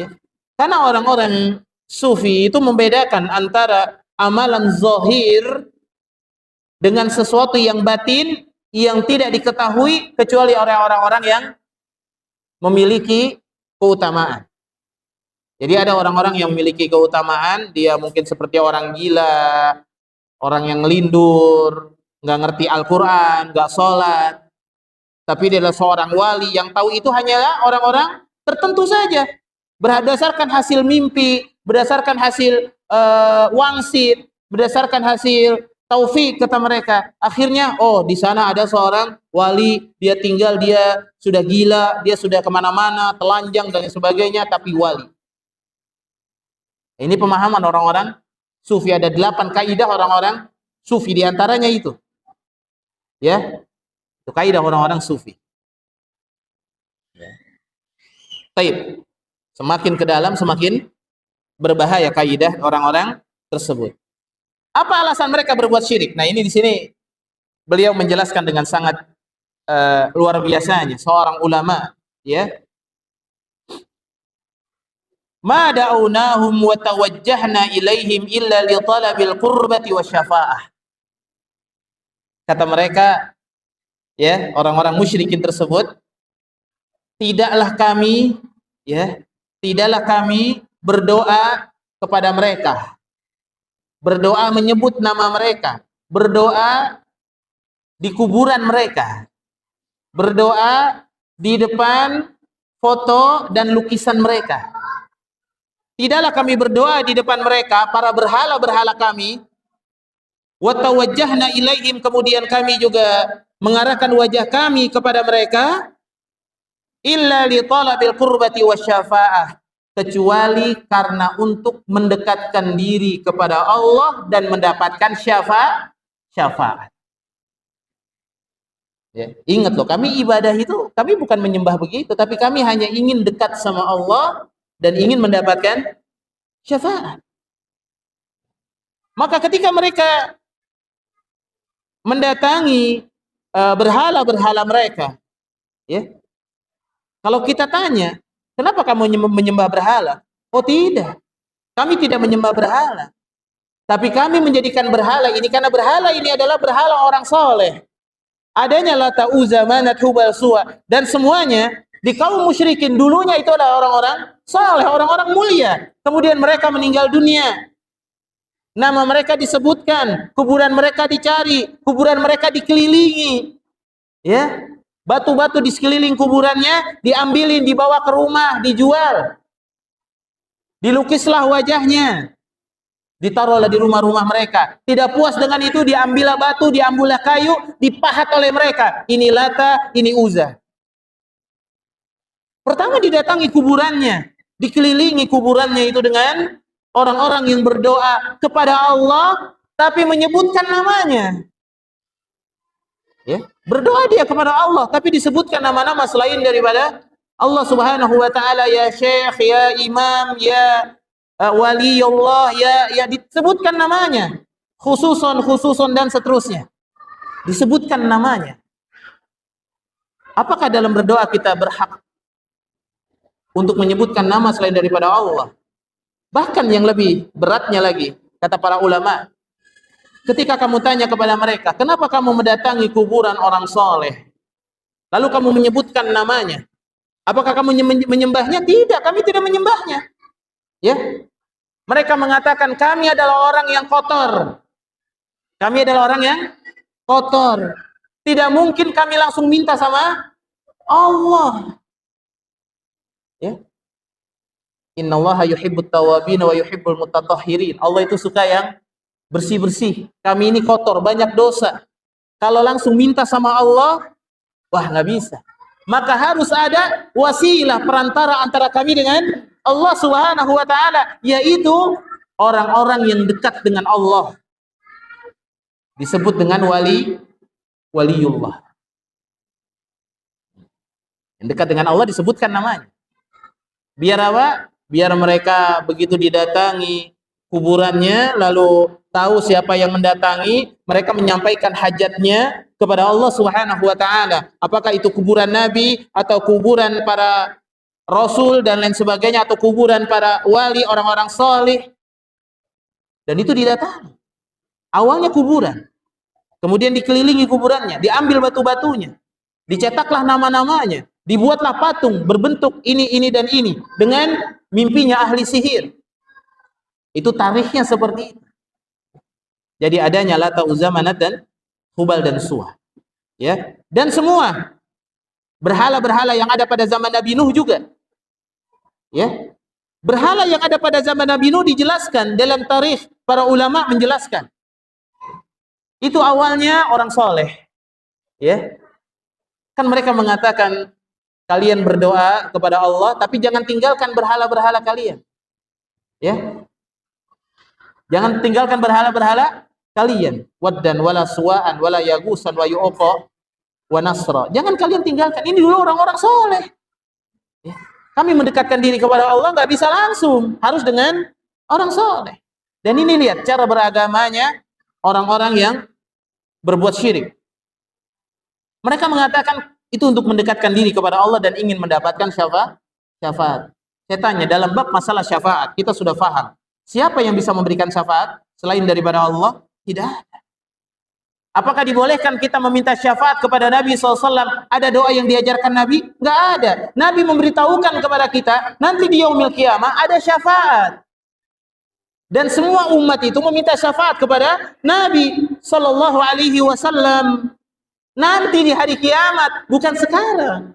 Ya. Karena orang-orang sufi itu membedakan antara amalan zahir dengan sesuatu yang batin yang tidak diketahui kecuali oleh orang-orang yang memiliki keutamaan. Jadi ada orang-orang yang memiliki keutamaan, dia mungkin seperti orang gila, orang yang lindur, nggak ngerti Al-Quran, nggak sholat, tapi dia adalah seorang wali yang tahu itu hanyalah orang-orang tertentu saja, berdasarkan hasil mimpi, berdasarkan hasil wangsit, berdasarkan hasil taufik kata mereka. Akhirnya, oh di sana ada seorang wali, dia tinggal, dia sudah gila, dia sudah kemana-mana, telanjang dan sebagainya, tapi wali. Ini pemahaman orang-orang sufi. Ada 8 kaidah orang-orang sufi, diantaranya itu. Ya, itu kaidah orang-orang sufi. Taib. Semakin ke dalam, semakin berbahaya kaidah orang-orang tersebut. Apa alasan mereka berbuat syirik? Nah, ini di sini beliau menjelaskan dengan sangat luar biasanya, seorang ulama, ya. Ma da'unahum wa tawajjahna ilaihim illa li talabil qurbati wasyafa'ah. Kata mereka, ya, orang-orang musyrikin tersebut, tidaklah kami berdoa kepada mereka, berdoa menyebut nama mereka, berdoa di kuburan mereka, berdoa di depan foto dan lukisan mereka. Tidaklah kami berdoa di depan mereka, para berhala-berhala kami, wa tawajjahna ilaihim, kemudian kami juga mengarahkan wajah kami kepada mereka, illa li talabil qurbati wasyafa'ah, kecuali karena untuk mendekatkan diri kepada Allah dan mendapatkan syafaat. Ya, ingat loh, kami ibadah itu, kami bukan menyembah begitu, tapi kami hanya ingin dekat sama Allah dan ingin mendapatkan syafaat. Maka ketika mereka mendatangi berhala-berhala mereka, ya, kalau kita tanya, kenapa kamu menyembah berhala? Oh tidak, kami tidak menyembah berhala, tapi kami menjadikan berhala ini karena berhala ini adalah berhala orang soleh. Adanya Lata, Uzza, Manat, Hubal, Suwa, dan semuanya di kaum musyrikin dulunya itu adalah orang-orang saleh, orang-orang mulia. Kemudian mereka meninggal dunia, nama mereka disebutkan, kuburan mereka dicari, kuburan mereka dikelilingi, ya, batu-batu di sekeliling kuburannya diambilin, dibawa ke rumah, dijual, dilukislah wajahnya, ditaruhlah di rumah-rumah mereka. Tidak puas dengan itu, diambillah batu, diambillah kayu, dipahat oleh mereka. Ini Lata, ini Uzza. Pertama didatangi kuburannya, dikelilingi kuburannya itu dengan orang-orang yang berdoa kepada Allah, tapi menyebutkan namanya. Ya, berdoa dia kepada Allah, tapi disebutkan nama-nama selain daripada Allah Subhanahu wa taala, ya Syekh, ya Imam, ya Waliullah, ya disebutkan namanya. Khususon dan seterusnya. Disebutkan namanya. Apakah dalam berdoa kita berhak untuk menyebutkan nama selain daripada Allah? Bahkan yang lebih beratnya lagi, kata para ulama, ketika kamu tanya kepada mereka, kenapa kamu mendatangi kuburan orang soleh, lalu kamu menyebutkan namanya, apakah kamu menyembahnya? Tidak, kami tidak menyembahnya. Ya, mereka mengatakan kami adalah orang yang kotor, kami adalah orang yang kotor, tidak mungkin kami langsung minta sama Allah. Ya, Innallaha yuhibbut tawwabin wa yuhibbul mutatahhirin. Allah itu suka yang bersih-bersih. Kami ini kotor, banyak dosa. Kalau langsung minta sama Allah, wah nggak bisa. Maka harus ada wasilah perantara antara kami dengan Allah Subhanahu wa taala, yaitu orang-orang yang dekat dengan Allah. Disebut dengan waliullah. Yang dekat dengan Allah disebutkan namanya. Biar apa? Biar mereka begitu didatangi kuburannya, lalu tahu siapa yang mendatangi, mereka menyampaikan hajatnya kepada Allah Subhanahu wa taala. Apakah itu kuburan nabi atau kuburan para rasul dan lain sebagainya, atau kuburan para wali, orang-orang saleh. Dan itu didatangi. Awalnya kuburan. Kemudian dikelilingi kuburannya, diambil batu-batunya. Dicetaklah nama-namanya, dibuatlah patung berbentuk ini dan ini dengan mimpinya ahli sihir. Itu tarikhnya seperti itu. Jadi adanya Lata, Uzza, Manat dan Hubal dan Suwa. Ya, dan semua berhala-berhala yang ada pada zaman Nabi Nuh juga. Ya. Berhala yang ada pada zaman Nabi Nuh dijelaskan dalam tarikh, para ulama menjelaskan. Itu awalnya orang soleh. Ya. Kan mereka mengatakan kalian berdoa kepada Allah, tapi jangan tinggalkan berhala-berhala kalian. Ya. Jangan tinggalkan berhala-berhala kalian. Waddan wala suwa'an wala yagusan wa yu'qa wa nasra. Jangan kalian tinggalkan. Ini dulu orang-orang soleh. Ya. Kami mendekatkan diri kepada Allah nggak bisa langsung, harus dengan orang soleh. Dan ini lihat cara beragamanya orang-orang yang berbuat syirik. Mereka mengatakan itu untuk mendekatkan diri kepada Allah dan ingin mendapatkan syafaat. Saya tanya, dalam bab masalah syafaat, kita sudah paham. Siapa yang bisa memberikan syafaat selain daripada Allah? Tidak ada. Apakah dibolehkan kita meminta syafaat kepada Nabi SAW? Ada doa yang diajarkan Nabi? Enggak ada. Nabi memberitahukan kepada kita, nanti di yaumil qiyamah ada syafaat. Dan semua umat itu meminta syafaat kepada Nabi SAW. Nanti di hari kiamat, bukan sekarang.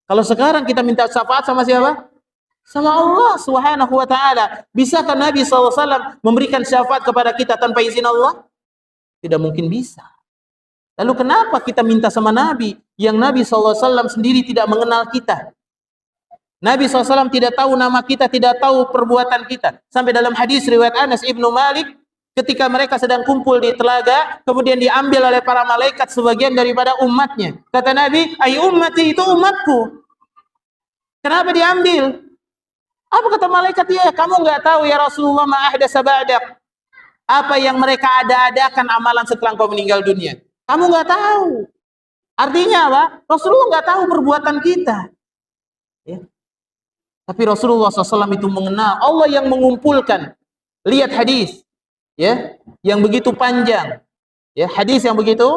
Kalau sekarang kita minta syafaat sama siapa? Sama Allah Subhanahu wa taala. Bisakah Nabi SAW memberikan syafaat kepada kita tanpa izin Allah? Tidak mungkin bisa. Lalu kenapa kita minta sama Nabi yang Nabi SAW sendiri tidak mengenal kita? Nabi SAW tidak tahu nama kita, tidak tahu perbuatan kita. Sampai dalam hadis riwayat Anas ibnu Malik, ketika mereka sedang kumpul di telaga, kemudian diambil oleh para malaikat sebagian daripada umatnya. Kata Nabi, "Ai ummati, itu umatku." Kenapa diambil? Apa kata malaikat? Ya, kamu nggak tahu ya Rasulullah, ma ahdasa ba'dak. Apa yang mereka ada-adakan amalan setelah kau meninggal dunia. Kamu nggak tahu. Artinya apa? Rasulullah nggak tahu perbuatan kita. Ya. Tapi Rasulullah SAW itu mengenal. Allah yang mengumpulkan. Lihat hadis, ya, yang begitu panjang. Ya, hadis yang begitu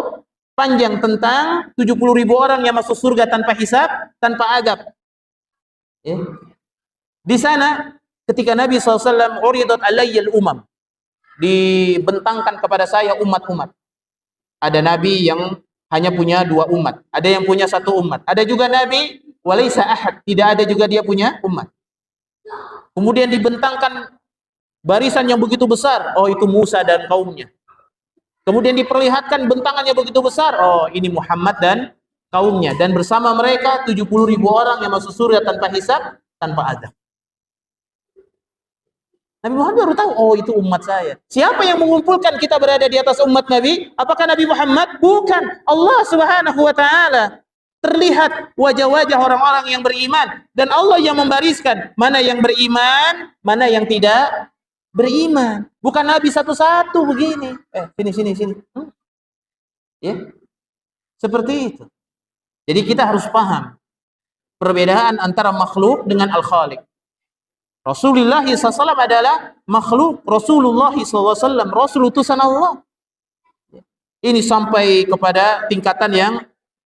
panjang tentang 70.000 orang yang masuk surga tanpa hisab, tanpa adab. Ya. Di sana ketika Nabi SAW uridat alayyal umam, dibentangkan kepada saya umat-umat. Ada Nabi yang hanya punya 2 umat, ada yang punya 1 umat, ada juga Nabi walaysa ahad, tidak ada juga dia punya umat. Kemudian dibentangkan barisan yang begitu besar, oh itu Musa dan kaumnya. Kemudian diperlihatkan bentangannya begitu besar, oh ini Muhammad dan kaumnya. Dan bersama mereka 70.000 orang yang masuk surga tanpa hisab, tanpa adab. Nabi Muhammad baru tahu, oh itu umat saya. Siapa yang mengumpulkan kita berada di atas umat Nabi? Apakah Nabi Muhammad? Bukan. Allah Subhanahu wa taala. Terlihat wajah-wajah orang-orang yang beriman. Dan Allah yang membariskan mana yang beriman, mana yang tidak beriman. Bukan Nabi satu-satu begini. Sini. Ya. Seperti itu. Jadi kita harus paham perbedaan antara makhluk dengan Al-Khaliq. Rasulullah SAW adalah makhluk, Rasulullah SAW, Rasul utusan Allah. Ini sampai kepada tingkatan yang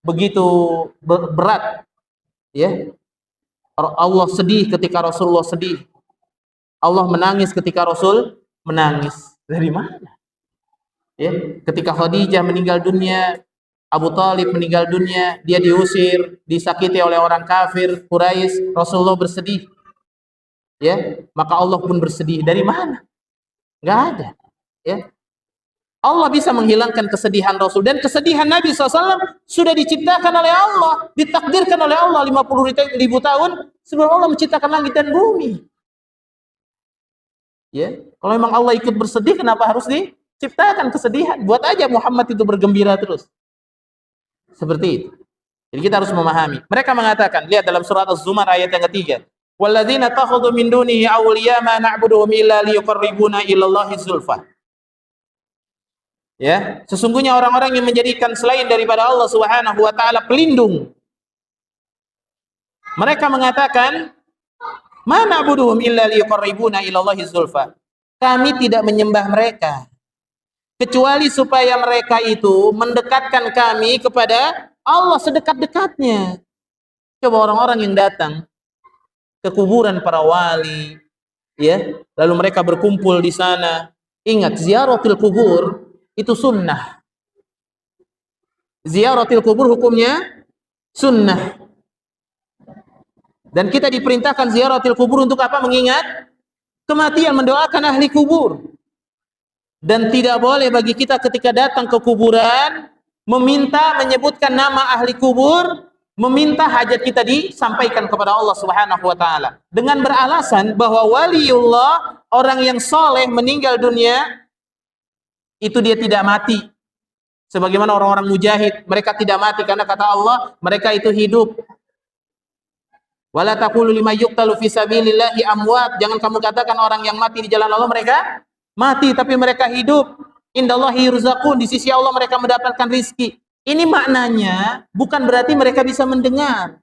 begitu berat. Ya. Allah sedih ketika Rasulullah sedih. Allah menangis ketika Rasul menangis. Dari mana? Ya. Ketika Khadijah meninggal dunia, Abu Talib meninggal dunia, dia diusir, disakiti oleh orang kafir, Quraisy, Rasulullah bersedih. ya, maka Allah pun bersedih. Dari mana? Nggak ada, ya. Allah bisa menghilangkan kesedihan Rasul, dan kesedihan Nabi SAW sudah diciptakan oleh Allah, ditakdirkan oleh Allah 50.000 tahun sebelum Allah menciptakan langit dan bumi. Ya, kalau memang Allah ikut bersedih, kenapa harus diciptakan kesedihan? Buat aja Muhammad itu bergembira terus. Seperti itu. Jadi kita harus memahami. Mereka mengatakan, lihat dalam surat Az-Zumar ayat yang ketiga, "Walladzina takhudhu min dunihi awliya ma na'buduhum illa liyuqarribuna ilallahi zulfa." Ya, sesungguhnya orang-orang yang menjadikan selain daripada Allah Subhanahu wa taala pelindung. Mereka mengatakan, "Ma na'buduhum illa liyuqarribuna ilallahi zulfa." Kami tidak menyembah mereka kecuali supaya mereka itu mendekatkan kami kepada Allah sedekat-dekatnya. Coba orang-orang yang datang ke kuburan para wali, ya, lalu mereka berkumpul di sana. Ingat, ziaratul kubur itu sunnah. Ziaratul kubur hukumnya sunnah. Dan kita diperintahkan ziaratul kubur untuk apa? Mengingat kematian, mendoakan ahli kubur. Dan tidak boleh bagi kita ketika datang ke kuburan meminta, menyebutkan nama ahli kubur, meminta hajat kita disampaikan kepada Allah Subhanahu wa taala dengan beralasan bahwa waliullah, orang yang soleh meninggal dunia itu dia tidak mati. Sebagaimana orang-orang mujahid, mereka tidak mati karena kata Allah, mereka itu hidup. Wala taqulu liman yuqtalu fi sabilillahi amwat. Jangan kamu katakan orang yang mati di jalan Allah mereka mati, tapi mereka hidup. Indallahi yurzaqun, di sisi Allah mereka mendapatkan rizki. Ini maknanya bukan berarti mereka bisa mendengar.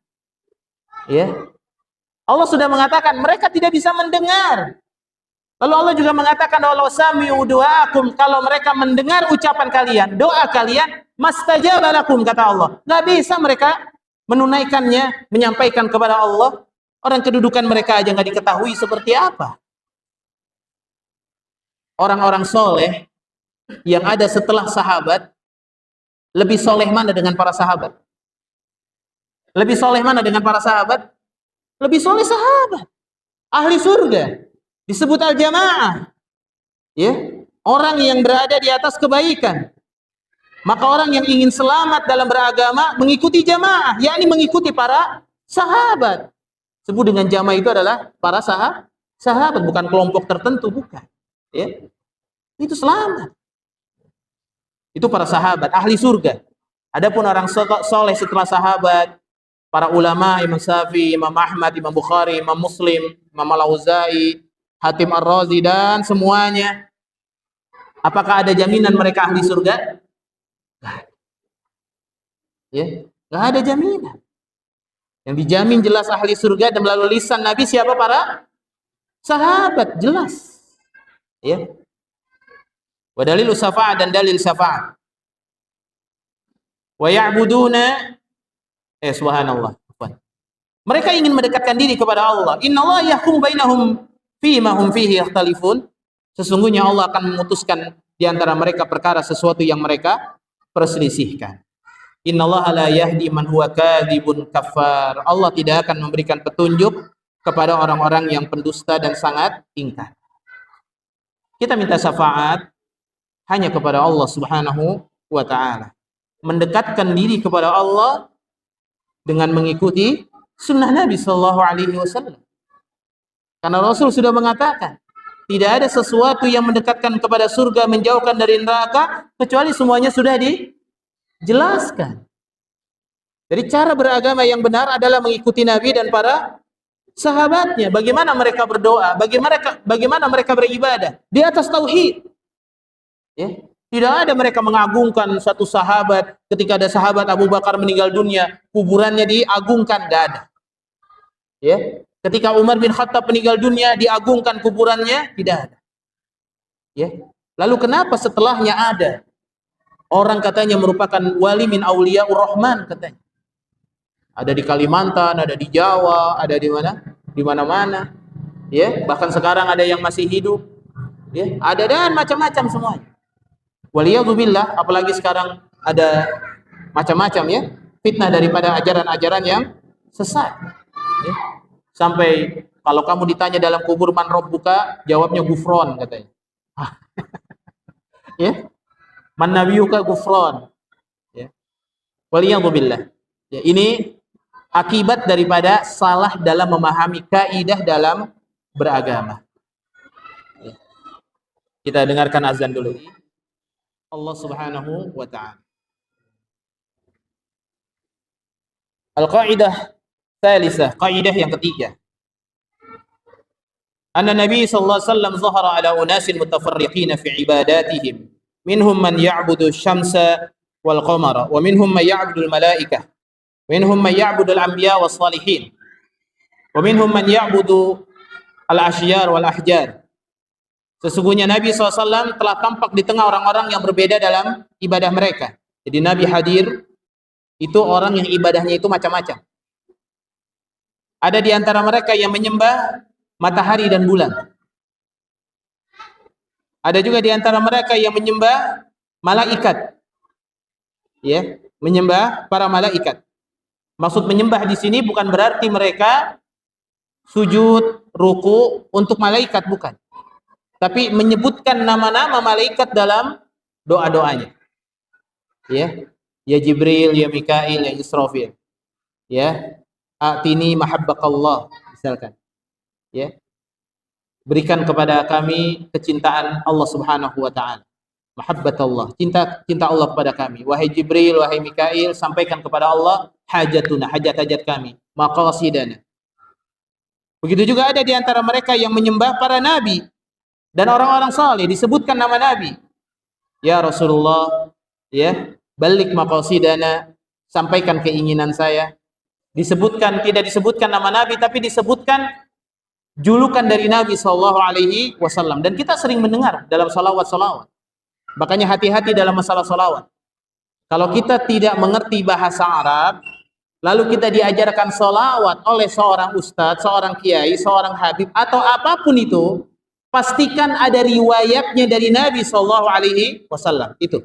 Ya. Allah sudah mengatakan mereka tidak bisa mendengar. Lalu Allah juga mengatakan walau sami'u du'aakum, kalau mereka mendengar ucapan kalian, doa kalian, mastajaba lakum, kata Allah. Enggak bisa mereka menunaikannya, menyampaikan kepada Allah. Orang kedudukan mereka aja enggak diketahui seperti apa. Orang-orang soleh yang ada setelah sahabat, lebih soleh mana dengan para sahabat? Lebih soleh mana dengan para sahabat? Lebih soleh sahabat. Ahli surga. Disebut al-jamaah. Ya, orang yang berada di atas kebaikan. Maka orang yang ingin selamat dalam beragama mengikuti jamaah, yakni mengikuti para sahabat. Sebut dengan jamaah itu adalah para sahabat, bukan kelompok tertentu, bukan. Ya. Itu selamat. Itu para sahabat, ahli surga. Adapun orang soleh setelah sahabat, para ulama, Imam Syafi'i, Imam Ahmad, Imam Bukhari, Imam Muslim, Imam Al-Auza'i, Hatim Ar-Razi, dan semuanya, apakah ada jaminan mereka ahli surga? Ya, nggak ada jaminan. Yang dijamin jelas ahli surga dan melalui lisan Nabi siapa? Para sahabat, jelas. Ya. Wa dalil syafa'ah, dan dalil syafa'ah. Wa ya'buduna subhanallah. Mereka ingin mendekatkan diri kepada Allah. Innallaha yahkum bainahum fima hum fihi yakhtalifun. Sesungguhnya Allah akan memutuskan di antara mereka perkara sesuatu yang mereka perselisihkan. Innallaha la yahdi man huwa kadzibun kafar. Allah tidak akan memberikan petunjuk kepada orang-orang yang pendusta dan sangat ingkar. Kita minta syafaat hanya kepada Allah Subhanahu wa taala. Mendekatkan diri kepada Allah dengan mengikuti sunnah Nabi sallallahu alaihi wasallam. Karena Rasul sudah mengatakan, tidak ada sesuatu yang mendekatkan kepada surga, menjauhkan dari neraka, kecuali semuanya sudah dijelaskan. Jadi cara beragama yang benar adalah mengikuti Nabi dan para sahabatnya. Bagaimana mereka berdoa, bagaimana mereka beribadah di atas tauhid. Ya. Tidak ada mereka mengagungkan satu sahabat. Ketika ada sahabat Abu Bakar meninggal dunia, kuburannya diagungkan, tidak ada. Ya. Ketika Umar bin Khattab meninggal dunia, diagungkan kuburannya, tidak ada. Ya. Lalu kenapa setelahnya ada? Orang katanya merupakan wali min auliyaur rahman katanya. Ada di Kalimantan, ada di Jawa, ada di mana? Di mana-mana. Ya, bahkan sekarang ada yang masih hidup. Ya, ada dan macam-macam semuanya. Waliyadzubillah, apalagi sekarang ada macam-macam ya, fitnah daripada ajaran-ajaran yang sesat. Ya. Sampai Kalau kamu ditanya dalam kubur man rabbuka, jawabnya gufron katanya. Ya. Man nabiyuka gufron. Ya. Waliyadzubillah. Ya, ini akibat daripada salah dalam memahami kaidah dalam beragama. Ya. Kita dengarkan azan dulu. Allah Subhanahu wa ta'ala. Al-qaidah tsalisah, kaidah yang ketiga. Anna Nabi sallallahu alaihi wasallam zahara ala unasin mutafarriqin fi ibadatihim. Minhum man ya'budu asy-syamsa wal qamara wa minhum man ya'budu al-malaikah. Minhum man ya'budu al-anbiya was salihin. Wa minhum man ya'budu al-ashyar wal ahjar. Sesungguhnya Nabi SAW telah tampak di tengah orang-orang yang berbeda dalam ibadah mereka. Jadi Nabi hadir, itu orang yang ibadahnya itu macam-macam. Ada di antara mereka yang menyembah matahari dan bulan. Ada juga di antara mereka yang menyembah malaikat. Ya, menyembah para malaikat. Maksud menyembah di sini bukan berarti mereka sujud, ruku untuk malaikat, bukan. Tapi menyebutkan nama-nama malaikat dalam doa-doanya. Ya, ya Jibril, ya Mikail, ya Israfil. Ya, atini mahabbakallah misalkan. Ya. Berikan kepada kami kecintaan Allah Subhanahu wa taala. Mahabbatullah, cinta Allah kepada kami. Wahai Jibril, wahai Mikail, sampaikan kepada Allah hajatuna, hajat-hajat kami, maqasidana. Begitu juga ada di antara mereka yang menyembah para nabi dan orang-orang saleh, disebutkan nama nabi. Ya Rasulullah, ya, balik maqasidana, sampaikan keinginan saya. Disebutkan, tidak disebutkan nama nabi, tapi disebutkan julukan dari Nabi SAW. Dan kita sering mendengar dalam salawat-salawat. Makanya hati-hati dalam masalah salawat. Kalau kita tidak mengerti bahasa Arab, lalu kita diajarkan salawat oleh seorang ustadz, seorang kiai, seorang habib, atau apapun itu, pastikan ada riwayatnya dari Nabi SAW. Itu.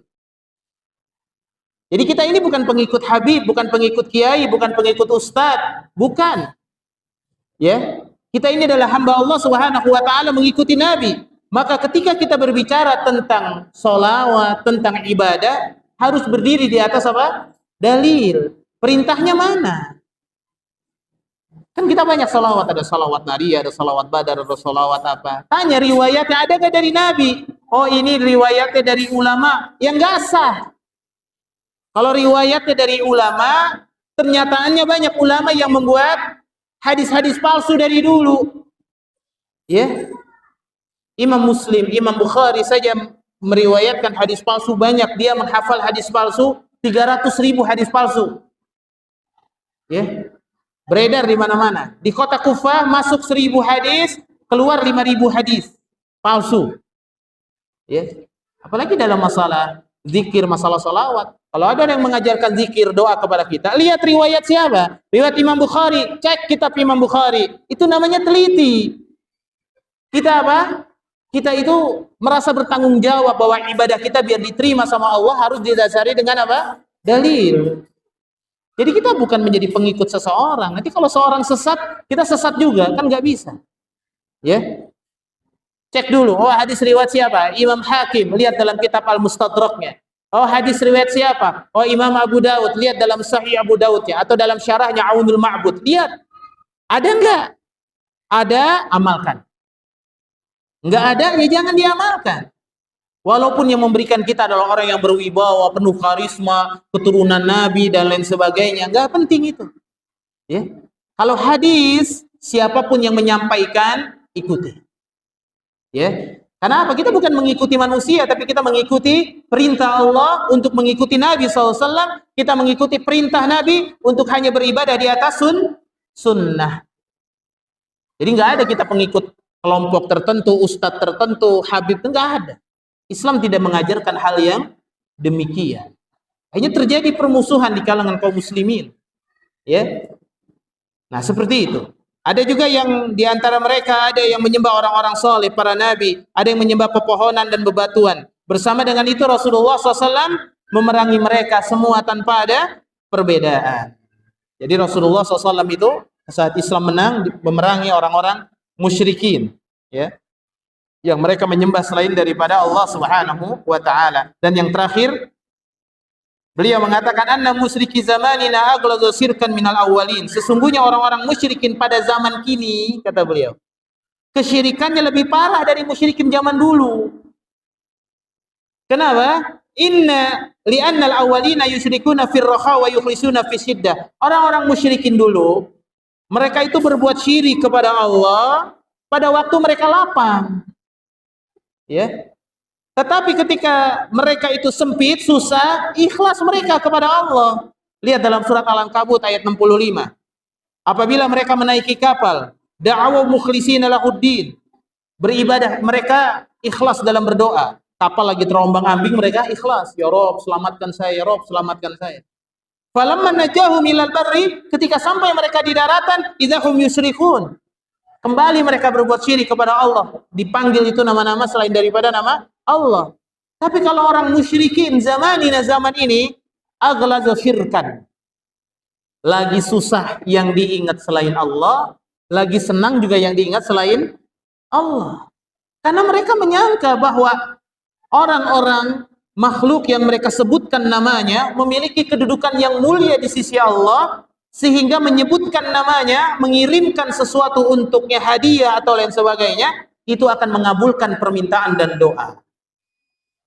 Jadi kita ini bukan pengikut habib, bukan pengikut kiai, bukan pengikut ustadz. Bukan. Ya. Kita ini adalah hamba Allah Subhanahu wa taala mengikuti Nabi. Maka ketika kita berbicara tentang sholawat, tentang ibadah, harus berdiri di atas apa? Dalil. Perintahnya mana? Kan kita banyak sholawat, ada sholawat nariyah, ada sholawat badar, ada sholawat apa. Tanya riwayatnya ada nggak dari Nabi? Oh ini riwayatnya dari ulama. Yang nggak sah. Kalau riwayatnya dari ulama, ternyataannya banyak ulama yang membuat hadis-hadis palsu dari dulu. Ya. Imam Muslim, Imam Bukhari saja meriwayatkan hadis palsu banyak. Dia menghafal hadis palsu 300.000 hadis palsu. Ya. Beredar di mana-mana. Di kota Kufah masuk 1.000 hadis, keluar 5.000 hadis palsu. Ya. Apalagi dalam masalah zikir, masalah salawat. Kalau ada yang mengajarkan zikir, doa kepada kita, lihat riwayat siapa? Riwayat Imam Bukhari. Cek kitab Imam Bukhari. Itu namanya teliti. Kita apa? Kita itu merasa bertanggung jawab bahwa ibadah kita biar diterima sama Allah harus didasari dengan apa? Dalil. Jadi kita bukan menjadi pengikut seseorang. Nanti kalau seorang sesat, kita sesat juga. Kan nggak bisa. Ya. Cek dulu. Oh hadis riwayat siapa? Imam Hakim. Lihat dalam kitab Al-Mustadraknya. Oh hadis riwayat siapa? Oh Imam Abu Daud. Lihat dalam Sahih Abu Daudnya. Atau dalam syarahnya Aunul Ma'bud. Lihat. Ada nggak? Ada, amalkan. Nggak ada, ya jangan diamalkan. Walaupun yang memberikan kita adalah orang yang berwibawa, penuh karisma, keturunan Nabi, dan lain sebagainya. Nggak penting itu. Ya. Kalau hadis, siapapun yang menyampaikan, ikuti. Ya. Karena apa? Kita bukan mengikuti manusia, tapi kita mengikuti perintah Allah untuk mengikuti Nabi SAW. Kita mengikuti perintah Nabi untuk hanya beribadah di atas sunnah. Jadi nggak ada kita pengikut kelompok tertentu, ustadz tertentu, habib, enggak ada. Islam tidak mengajarkan hal yang demikian. Hanya terjadi permusuhan di kalangan kaum muslimin. Ya. Nah, seperti itu. Ada juga yang di antara mereka ada yang menyembah orang-orang soleh, para nabi, ada yang menyembah pepohonan dan bebatuan. Bersama dengan itu Rasulullah SAW memerangi mereka semua tanpa ada perbedaan. Jadi Rasulullah SAW itu saat Islam menang memerangi orang-orang musyrikin, ya, yang mereka menyembah selain daripada Allah Subhanahu wa taala. Dan yang terakhir, beliau mengatakan anna musyriki zamanina aghladu syirkan minal awwalin. Sesungguhnya orang-orang musyrikin pada zaman kini, kata beliau, kesyirikannya lebih parah dari musyrikin zaman dulu. Kenapa? Li'anna al-awwalina yusyrikuna fir raha wa yukhlisuna fi syiddah. Orang-orang musyrikin dulu, mereka itu berbuat syirik kepada Allah pada waktu mereka lapang. Ya. Tetapi ketika mereka itu sempit, susah, ikhlas mereka kepada Allah. Lihat dalam surat Al-Ankabut ayat 65. Apabila mereka menaiki kapal, da'awu mukhlishina lahuddin. Beribadah, mereka ikhlas dalam berdoa. Kapal lagi terombang-ambing, mereka ikhlas. Ya Rob, selamatkan saya. Ya Rob, selamatkan saya. Falamma najahum ilal barri, ketika sampai mereka di daratan, idzahum yusyrikun. Kembali mereka berbuat syirik kepada Allah. Dipanggil itu nama-nama selain daripada nama Allah. Tapi kalau orang musyrikin zamanina, zaman ini, aghlaza syirkan. Lagi susah yang diingat selain Allah, lagi senang juga yang diingat selain Allah. Karena mereka menyangka bahwa orang-orang makhluk yang mereka sebutkan namanya memiliki kedudukan yang mulia di sisi Allah, sehingga menyebutkan namanya, mengirimkan sesuatu untuknya, hadiah atau lain sebagainya, itu akan mengabulkan permintaan dan doa.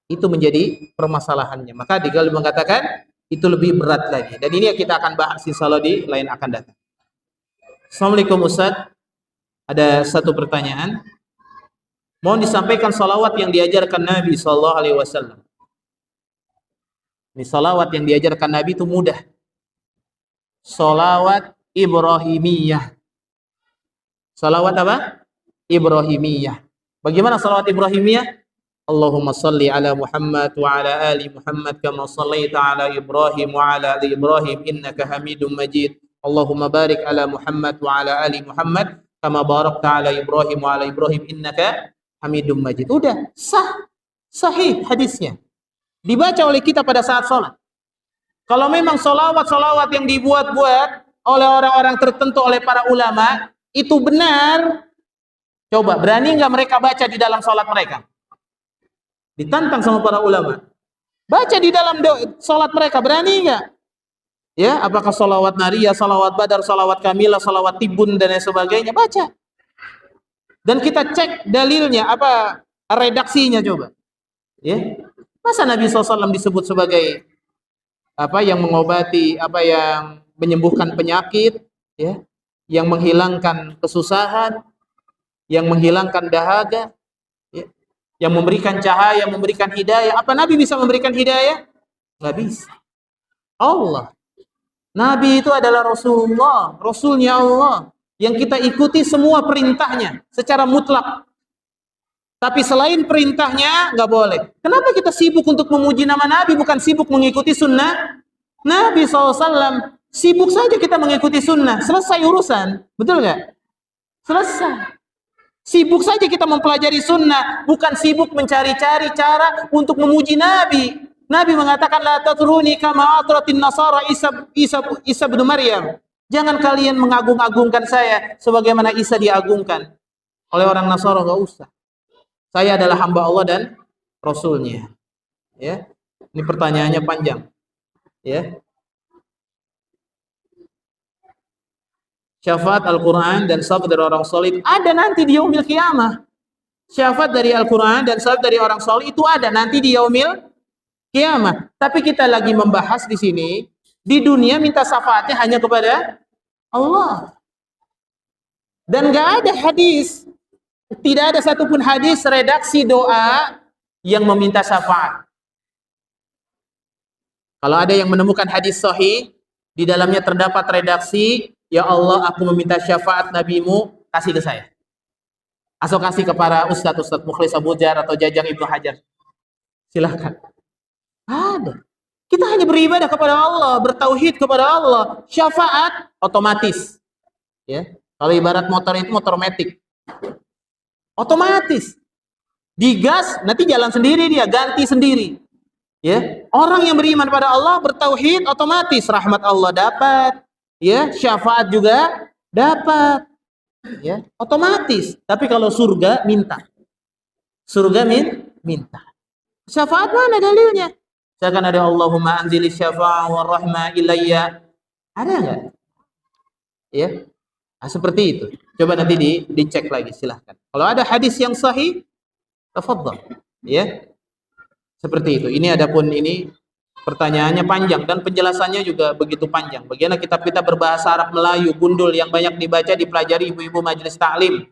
Itu menjadi permasalahannya. Maka Digal mengatakan itu lebih berat lagi. Dan ini yang kita akan bahas insyaallah di lain akan datang. Assalamualaikum Ustaz. Ada satu pertanyaan. Mohon disampaikan salawat yang diajarkan Nabi SAW. Ini salawat yang diajarkan Nabi itu mudah. Salawat Ibrahimiyah. Salawat apa? Ibrahimiyah. Bagaimana salawat Ibrahimiyah? Allahumma salli ala Muhammad wa ala ali Muhammad kama sallaita ala Ibrahim wa ala ali Ibrahim innaka Hamidum Majid. Allahumma barik ala Muhammad wa ala ali Muhammad kama barakta ala Ibrahim wa ala Ibrahim innaka Hamidum Majid. Udah sah, sahih hadisnya. Dibaca oleh kita pada saat sholat. Kalau memang solawat-solawat yang dibuat-buat oleh orang-orang tertentu, oleh para ulama, itu benar, coba berani nggak mereka baca di dalam sholat mereka? Ditantang sama para ulama. Baca di dalam sholat mereka, berani nggak? Ya, apakah solawat Nariyah, solawat Badar, solawat Kamilah, solawat Tibun dan lain sebagainya? Baca. Dan kita cek dalilnya, apa redaksinya coba. Ya. Masa Nabi SAW disebut sebagai apa yang mengobati, apa yang menyembuhkan penyakit, ya, yang menghilangkan kesusahan, yang menghilangkan dahaga, ya, yang memberikan cahaya, memberikan hidayah. Apa Nabi bisa memberikan hidayah? Nggak bisa. Allah. Nabi itu adalah Rasulullah, Rasulnya Allah, yang kita ikuti semua perintahnya secara mutlak. Tapi selain perintahnya nggak boleh. Kenapa kita sibuk untuk memuji nama Nabi, bukan sibuk mengikuti sunnah Nabi SAW? Sibuk saja kita mengikuti sunnah, selesai urusan, betul nggak? Selesai. Sibuk saja kita mempelajari sunnah, bukan sibuk mencari-cari cara untuk memuji Nabi. Nabi mengatakan la tatruni kama atratin nasara Isa bin Maryam. Jangan kalian mengagung-agungkan saya sebagaimana Isa diagungkan oleh orang Nasara, enggak usah. Saya adalah hamba Allah dan Rasulnya. Ya. Ini pertanyaannya panjang. Ya. Syafaat Al-Quran dan sahabat dari orang solid ada nanti di yaumil qiyamah. Syafaat dari Al-Quran dan sahabat dari orang solid itu ada nanti di yaumil qiyamah. Tapi kita lagi membahas di sini, di dunia minta syafaatnya hanya kepada Allah. Dan gak ada hadis, tidak ada satupun hadis redaksi doa yang meminta syafaat. Kalau ada yang menemukan hadis sahih, di dalamnya terdapat redaksi, ya Allah, aku meminta syafaat Nabimu, kasih ke saya. Atau kasih kepada Ustadz Mukhlis Abu Jar atau Jajang Ibnu Hajar. Silahkan. Ada. Kita hanya beribadah kepada Allah, bertauhid kepada Allah. Syafaat otomatis. Ya. Kalau ibarat motor itu motor matic. Otomatis. Digas, nanti jalan sendiri dia, ganti sendiri. Ya. Orang yang beriman pada Allah, bertauhid, otomatis rahmat Allah dapat. Ya, syafaat juga dapat. Ya, otomatis. Tapi kalau surga minta. Surga minta. Syafaat mana dalilnya? Misalkan ada Allahumma anzili syafa'ah wa rahma ilayya. Ada enggak? Ya. Nah, seperti itu. Coba nanti dicek lagi, silahkan. Kalau ada hadis yang sahih, tafadhal. Ya. Seperti itu. Ini adapun ini pertanyaannya panjang dan penjelasannya juga begitu panjang. Bagaimana kitab kita berbahasa Arab Melayu gundul yang banyak dibaca dipelajari ibu-ibu majelis taklim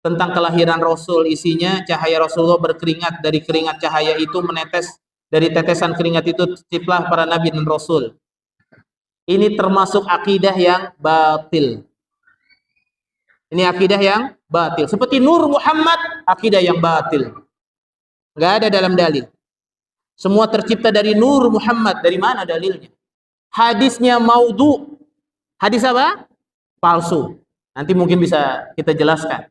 tentang kelahiran Rasul, isinya cahaya Rasulullah berkeringat, dari keringat cahaya itu menetes, dari tetesan keringat itu terciptalah para nabi dan rasul. Ini termasuk akidah yang batil. Ini akidah yang batil. Seperti Nur Muhammad, akidah yang batil. Enggak ada dalam dalil. Semua tercipta dari Nur Muhammad. Dari mana dalilnya? Hadisnya maudhu. Hadis apa? Palsu. Nanti mungkin bisa kita jelaskan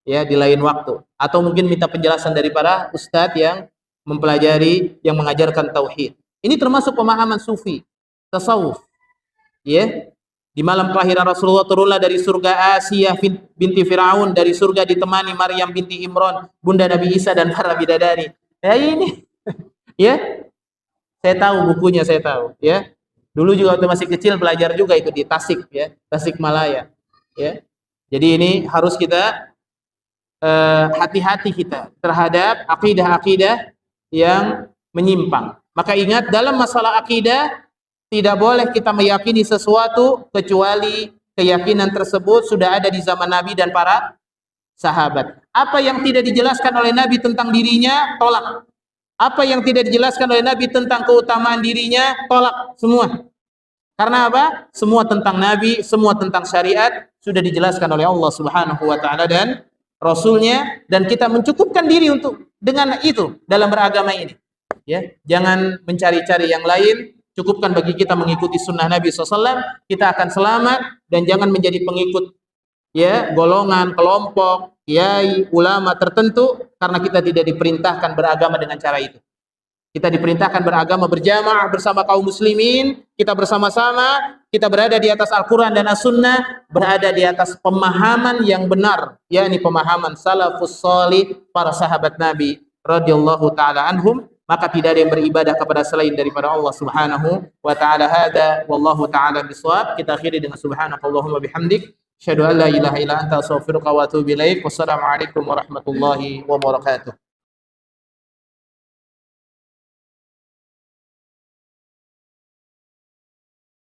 ya di lain waktu. Atau mungkin minta penjelasan dari para ustadz yang mempelajari, yang mengajarkan tauhid. Ini termasuk pemahaman sufi, tasawuf. Ya. Di malam kelahiran Rasulullah turunlah dari surga Asiyah binti Firaun, dari surga ditemani Maryam binti Imran, bunda Nabi Isa dan para bidadari. Ya ini. Ya. Saya tahu bukunya, saya tahu, ya. Dulu juga waktu masih kecil belajar juga itu di Tasik, ya, Tasikmalaya, ya. Jadi ini harus kita hati-hati kita terhadap akidah-akidah yang menyimpang. Maka ingat, dalam masalah akidah tidak boleh kita meyakini sesuatu kecuali keyakinan tersebut sudah ada di zaman Nabi dan para sahabat. Apa yang tidak dijelaskan oleh Nabi tentang dirinya, tolak. Apa yang tidak dijelaskan oleh Nabi tentang keutamaan dirinya, tolak semua. Karena apa? Semua tentang Nabi, semua tentang syariat sudah dijelaskan oleh Allah Subhanahu wa taala dan Rasulnya, dan kita mencukupkan diri untuk dengan itu dalam beragama ini. Ya, jangan mencari-cari yang lain. Cukupkan bagi kita mengikuti sunnah Nabi SAW. Kita akan selamat, dan jangan menjadi pengikut ya golongan, kelompok, kiai, ulama tertentu, karena kita tidak diperintahkan beragama dengan cara itu. Kita diperintahkan beragama berjamaah bersama kaum muslimin, kita bersama-sama, kita berada di atas Al-Quran dan As-Sunnah, berada di atas pemahaman yang benar, yakni pemahaman salafus salih, para sahabat Nabi radhiyallahu taala anhum. Maka tidak ada yang beribadah kepada selain daripada Allah Subhanahu wa taala. Hada wallahu taala bisawab. Kita akhiri dengan subhanakallahumma bihamdik, asyhadu an la ilaha illa anta, astaghfiruka wa atubu ilaik. Wassalamualaikum warahmatullahi wabarakatuh.